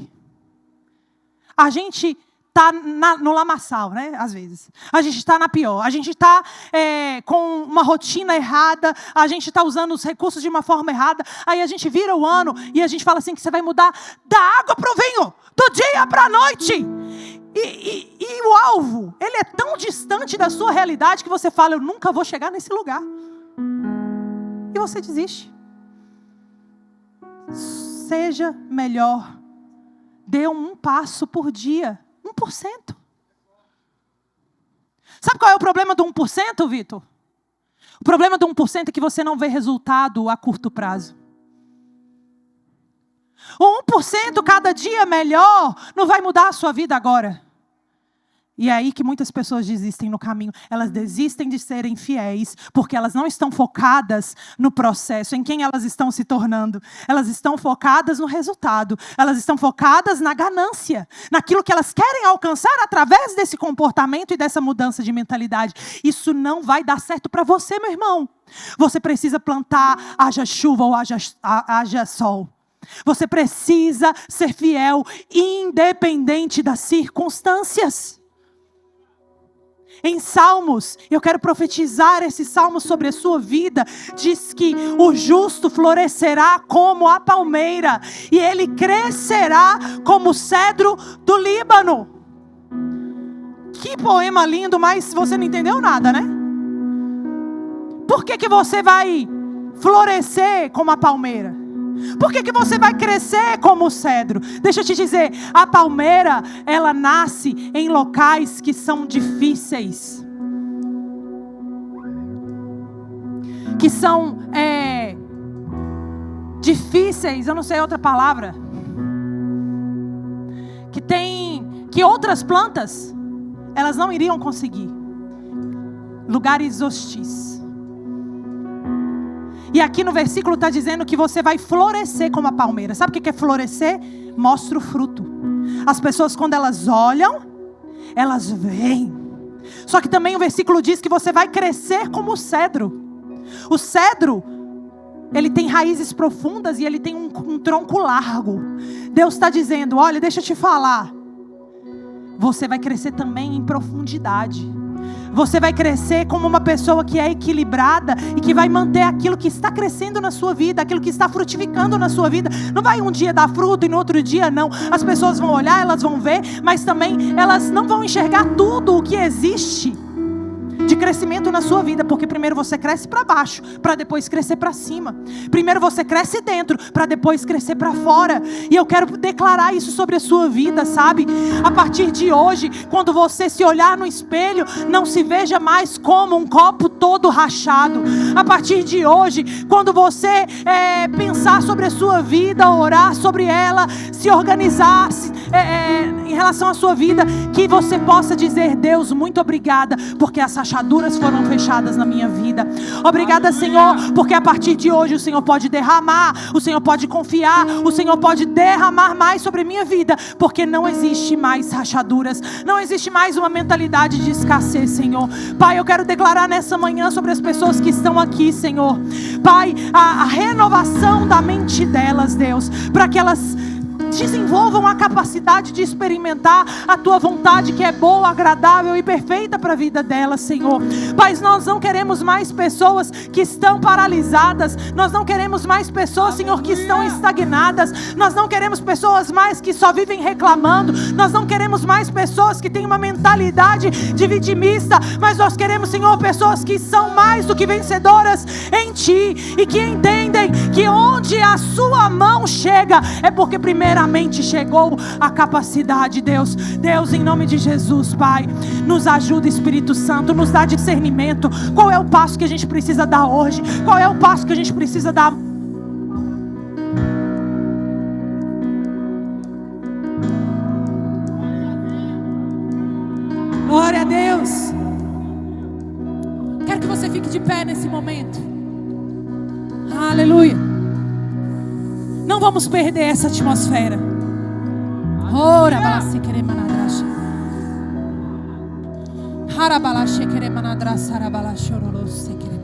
A gente está no lamaçal, né? Às vezes. A gente está na pior. A gente está com uma rotina errada. A gente está usando os recursos de uma forma errada. Aí a gente vira o ano e a gente fala assim que você vai mudar da água para o vinho, do dia para a noite. E o alvo, ele é tão distante da sua realidade que você fala, eu nunca vou chegar nesse lugar. E você desiste. Seja melhor. Dê um passo por dia. 1%. Sabe qual é o problema do 1%, Vitor? O problema do 1% é que você não vê resultado a curto prazo. O 1% cada dia melhor não vai mudar a sua vida agora. E é aí que muitas pessoas desistem no caminho. Elas desistem de serem fiéis, porque elas não estão focadas no processo, em quem elas estão se tornando. Elas estão focadas no resultado. Elas estão focadas na ganância, naquilo que elas querem alcançar através desse comportamento e dessa mudança de mentalidade. Isso não vai dar certo para você, meu irmão. Você precisa plantar, haja chuva ou haja sol. Você precisa ser fiel, independente das circunstâncias. Em Salmos, eu quero profetizar esse salmo sobre a sua vida. Diz que o justo florescerá como a palmeira e ele crescerá como o cedro do Líbano. Que poema lindo, mas você não entendeu nada, né? Por que você vai florescer como a palmeira? Por que você vai crescer como o cedro? Deixa eu te dizer, a palmeira, ela nasce em locais que são difíceis. Que são difíceis, eu não sei outra palavra. Que outras plantas, elas não iriam conseguir. Lugares hostis. E aqui no versículo está dizendo que você vai florescer como a palmeira. Sabe o que é florescer? Mostra o fruto. As pessoas, quando elas olham, elas veem. Só que também o versículo diz que você vai crescer como o cedro. O cedro, ele tem raízes profundas e ele tem um tronco largo. Deus está dizendo, olha, deixa eu te falar. Você vai crescer também em profundidade. Você vai crescer como uma pessoa que é equilibrada e que vai manter aquilo que está crescendo na sua vida, aquilo que está frutificando na sua vida. Não vai um dia dar fruto e no outro dia não. As pessoas vão olhar, elas vão ver, mas também elas não vão enxergar tudo o que existe de crescimento na sua vida, porque primeiro você cresce para baixo, para depois crescer para cima. Primeiro você cresce dentro, para depois crescer para fora. E eu quero declarar isso sobre a sua vida, sabe? A partir de hoje, quando você se olhar no espelho, não se veja mais como um copo todo rachado. A partir de hoje, quando você pensar sobre a sua vida, orar sobre ela, se organizar em relação à sua vida, que você possa dizer, Deus, muito obrigada, porque as rachaduras foram fechadas na minha vida. Obrigada, Senhor, porque a partir de hoje o Senhor pode derramar, o Senhor pode confiar, o Senhor pode derramar mais sobre a minha vida, porque não existe mais rachaduras, não existe mais uma mentalidade de escassez, Senhor. Pai, eu quero declarar nessa manhã sobre as pessoas que estão aqui, Senhor. Pai, a renovação da mente delas, Deus, para que elas desenvolvam a capacidade de experimentar a Tua vontade, que é boa, agradável e perfeita para a vida delas, Senhor. Pai, nós não queremos mais pessoas que estão paralisadas, nós não queremos mais pessoas, Senhor, que estão estagnadas, nós não queremos pessoas mais que só vivem reclamando, nós não queremos mais pessoas que têm uma mentalidade de vitimista, mas nós queremos, Senhor, pessoas que são mais do que vencedoras em Ti e que entendem que onde a Sua mão chega é porque primeiramente chegou a capacidade, Deus. Deus, em nome de Jesus, Pai, nos ajuda, Espírito Santo, nos dá discernimento. Qual é o passo que a gente precisa dar hoje? Qual é o passo que a gente precisa dar? Glória a Deus. Quero que você fique de pé nesse momento. Aleluia. Não vamos perder essa atmosfera. Ora, balasse querer manadracha. Harabalache querer manadraça, harabalache ororose querer.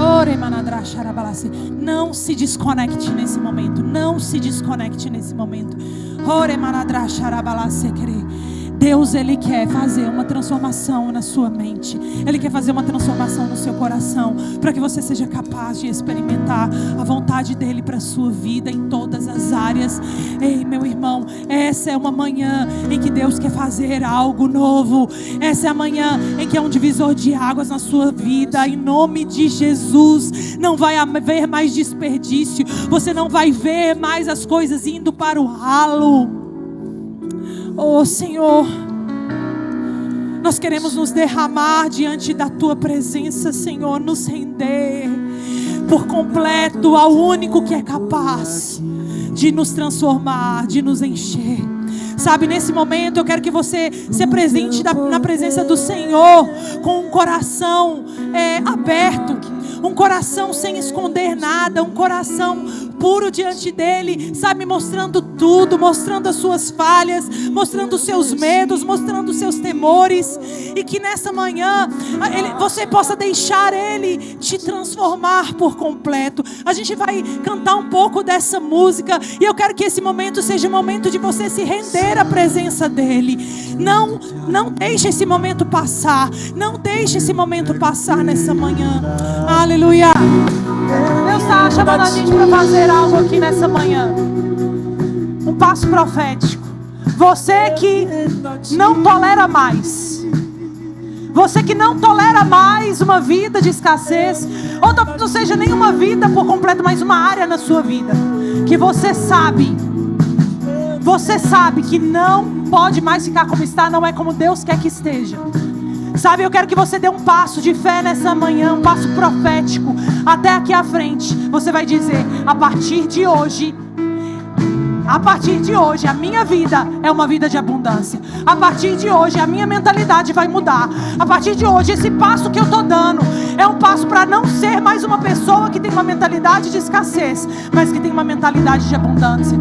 Ore manadracha, harabalasse. Não se desconecte nesse momento. Não se desconecte nesse momento. Ore manadracha, harabalasse querer. Deus, Ele quer fazer uma transformação na sua mente. Ele quer fazer uma transformação no seu coração, para que você seja capaz de experimentar a vontade dEle para a sua vida em todas as áreas. Ei, meu irmão, essa é uma manhã em que Deus quer fazer algo novo. Essa é a manhã em que é um divisor de águas na sua vida. Em nome de Jesus, não vai haver mais desperdício. Você não vai ver mais as coisas indo para o ralo. Oh, Senhor, nós queremos nos derramar diante da Tua presença, Senhor, nos render por completo ao único que é capaz de nos transformar, de nos encher. Sabe, nesse momento eu quero que você se apresente na presença do Senhor com um coração aberto, um coração sem esconder nada, um coração puro diante dEle, sabe, mostrando tudo, mostrando as suas falhas, mostrando os seus medos, mostrando os seus temores, e que nessa manhã você possa deixar Ele te transformar por completo. A gente vai cantar um pouco dessa música, e eu quero que esse momento seja um momento de você se render à presença dEle. Não deixe esse momento passar, não deixe esse momento passar nessa manhã. Aleluia. Deus está chamando a gente para fazer algo aqui nessa manhã. Um passo profético. Você que não tolera mais. Você que não tolera mais uma vida de escassez. Ou talvez não seja nenhuma vida por completo, mas uma área na sua vida. Que você sabe que não pode mais ficar como está. Não é como Deus quer que esteja. Sabe, eu quero que você dê um passo de fé nessa manhã, um passo profético, até aqui à frente. Você vai dizer: a partir de hoje, a minha vida é uma vida de abundância. A partir de hoje, a minha mentalidade vai mudar. A partir de hoje, esse passo que eu estou dando é um passo para não ser mais uma pessoa que tem uma mentalidade de escassez, mas que tem uma mentalidade de abundância.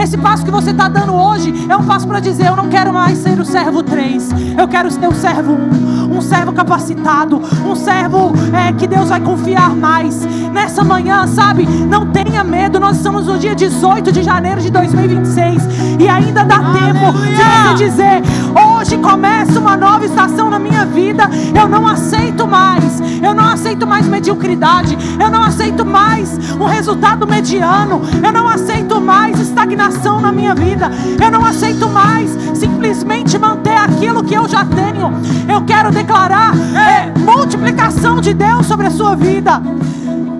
Esse passo que você está dando hoje é um passo para dizer: eu não quero mais ser o servo 3, eu quero ser o servo 1, um servo capacitado, um servo que Deus vai confiar mais. Nessa manhã, sabe, não tenha medo. Nós estamos no dia 18 de janeiro de 2026 e ainda dá tempo de você dizer: hoje começa uma nova estação na minha vida. Eu não aceito mais mediocridade, eu não aceito mais um resultado mediano, eu não aceito mais estagnação na minha vida, eu não aceito mais simplesmente manter aquilo que eu já tenho. Eu quero declarar multiplicação de Deus sobre a sua vida.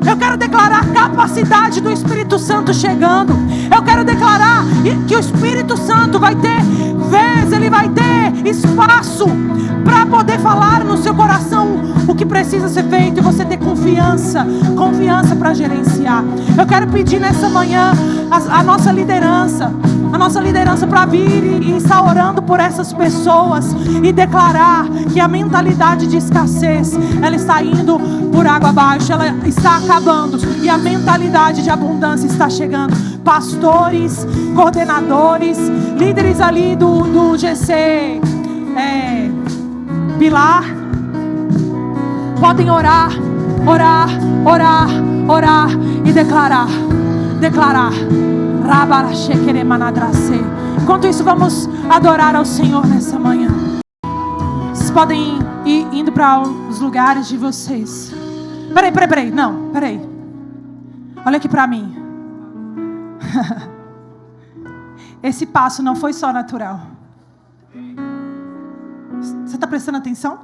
Eu quero declarar a capacidade do Espírito Santo chegando. Eu quero declarar que o Espírito Santo vai ter vez, ele vai ter espaço para poder falar no seu coração o que precisa ser feito, e você ter confiança para gerenciar. Eu quero pedir nessa manhã a nossa liderança para vir e estar orando por essas pessoas e declarar que a mentalidade de escassez, ela está indo por água abaixo, ela está acabando e a mentalidade de abundância está chegando. Pastores, coordenadores, líderes ali do GC Pilar, podem orar e declarar. Enquanto isso, vamos adorar ao Senhor nessa manhã. Vocês podem ir indo para os lugares de vocês. Peraí. Não, peraí. Olha aqui para mim. Esse passo não foi só natural. Você está prestando atenção?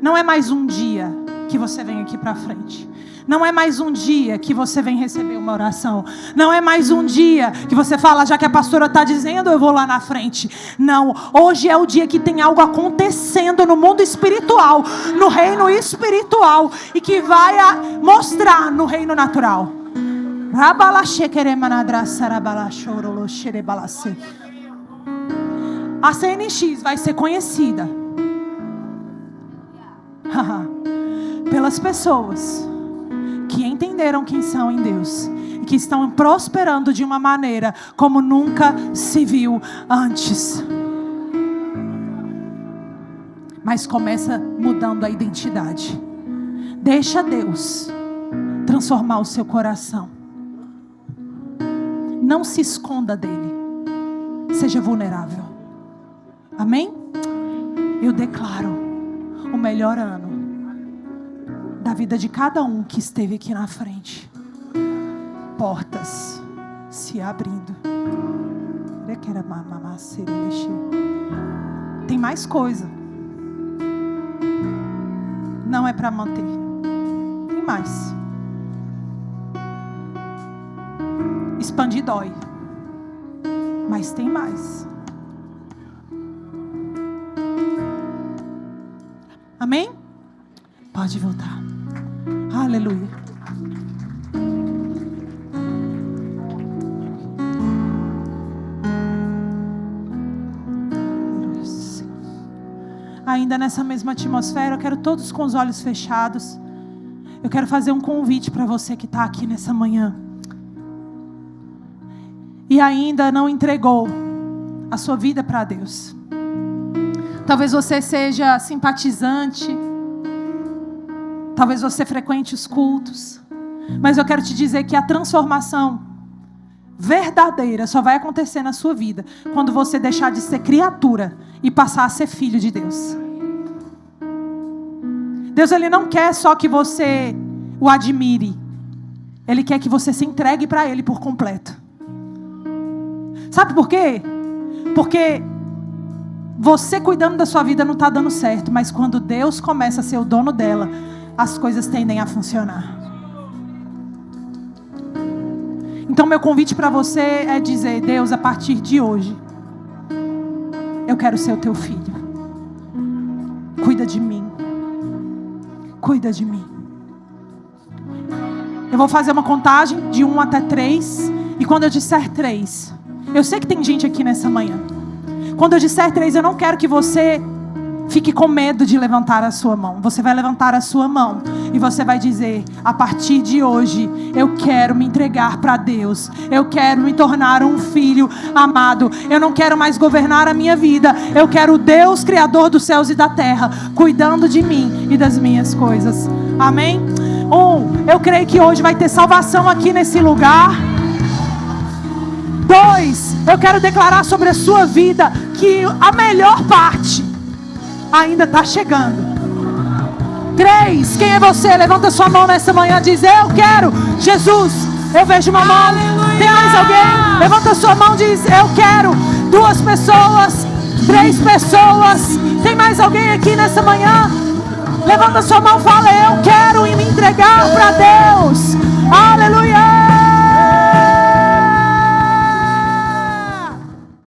Não é mais um dia que você vem aqui para frente. Não é mais um dia que você vem receber uma oração. Não é mais um dia que você fala: já que a pastora está dizendo, eu vou lá na frente. Não, hoje é o dia que tem algo acontecendo no mundo espiritual, no reino espiritual, e que vai mostrar no reino natural. A CNX vai ser conhecida pelas pessoas que entenderam quem são em Deus e que estão prosperando de uma maneira como nunca se viu antes. Mas começa mudando a identidade. Deixa Deus transformar o seu coração. Não se esconda dele. Seja vulnerável. Amém? Eu declaro o melhor ano da vida de cada um que esteve aqui na frente. Portas se abrindo. Tem mais coisa. Não é para manter. Tem mais. Expandir dói. Mas tem mais. Amém? Pode voltar. Aleluia. Ainda nessa mesma atmosfera, eu quero todos com os olhos fechados. Eu quero fazer um convite para você que está aqui nessa manhã e ainda não entregou a sua vida para Deus. Talvez você seja simpatizante, talvez você frequente os cultos, mas eu quero te dizer que a transformação verdadeira só vai acontecer na sua vida quando você deixar de ser criatura e passar a ser filho de Deus. Deus, Ele não quer só que você o admire, Ele quer que você se entregue para Ele por completo. Sabe por quê? Porque você cuidando da sua vida não está dando certo, mas quando Deus começa a ser o dono dela, as coisas tendem a funcionar. Então meu convite para você é dizer: Deus, a partir de hoje, eu quero ser o teu filho. Cuida de mim. Cuida de mim. Eu vou fazer uma contagem de 1 até 3. E quando eu disser 3, eu sei que tem gente aqui nessa manhã. Quando eu disser 3, eu não quero que você fique com medo de levantar a sua mão. Você vai levantar a sua mão e você vai dizer: a partir de hoje, eu quero me entregar para Deus. Eu quero me tornar um filho amado. Eu não quero mais governar a minha vida. Eu quero o Deus Criador dos céus e da terra cuidando de mim e das minhas coisas. Amém? Eu creio que hoje vai ter salvação aqui nesse lugar. 2, eu quero declarar sobre a sua vida que a melhor parte ainda está chegando. 3, quem é você? Levanta sua mão nessa manhã e diz: eu quero Jesus. Eu vejo uma mão. Aleluia! Tem mais alguém? Levanta sua mão e diz: eu quero. 2 pessoas, 3 pessoas. Tem mais alguém aqui nessa manhã? Levanta sua mão e fala: eu quero me entregar para Deus. Aleluia!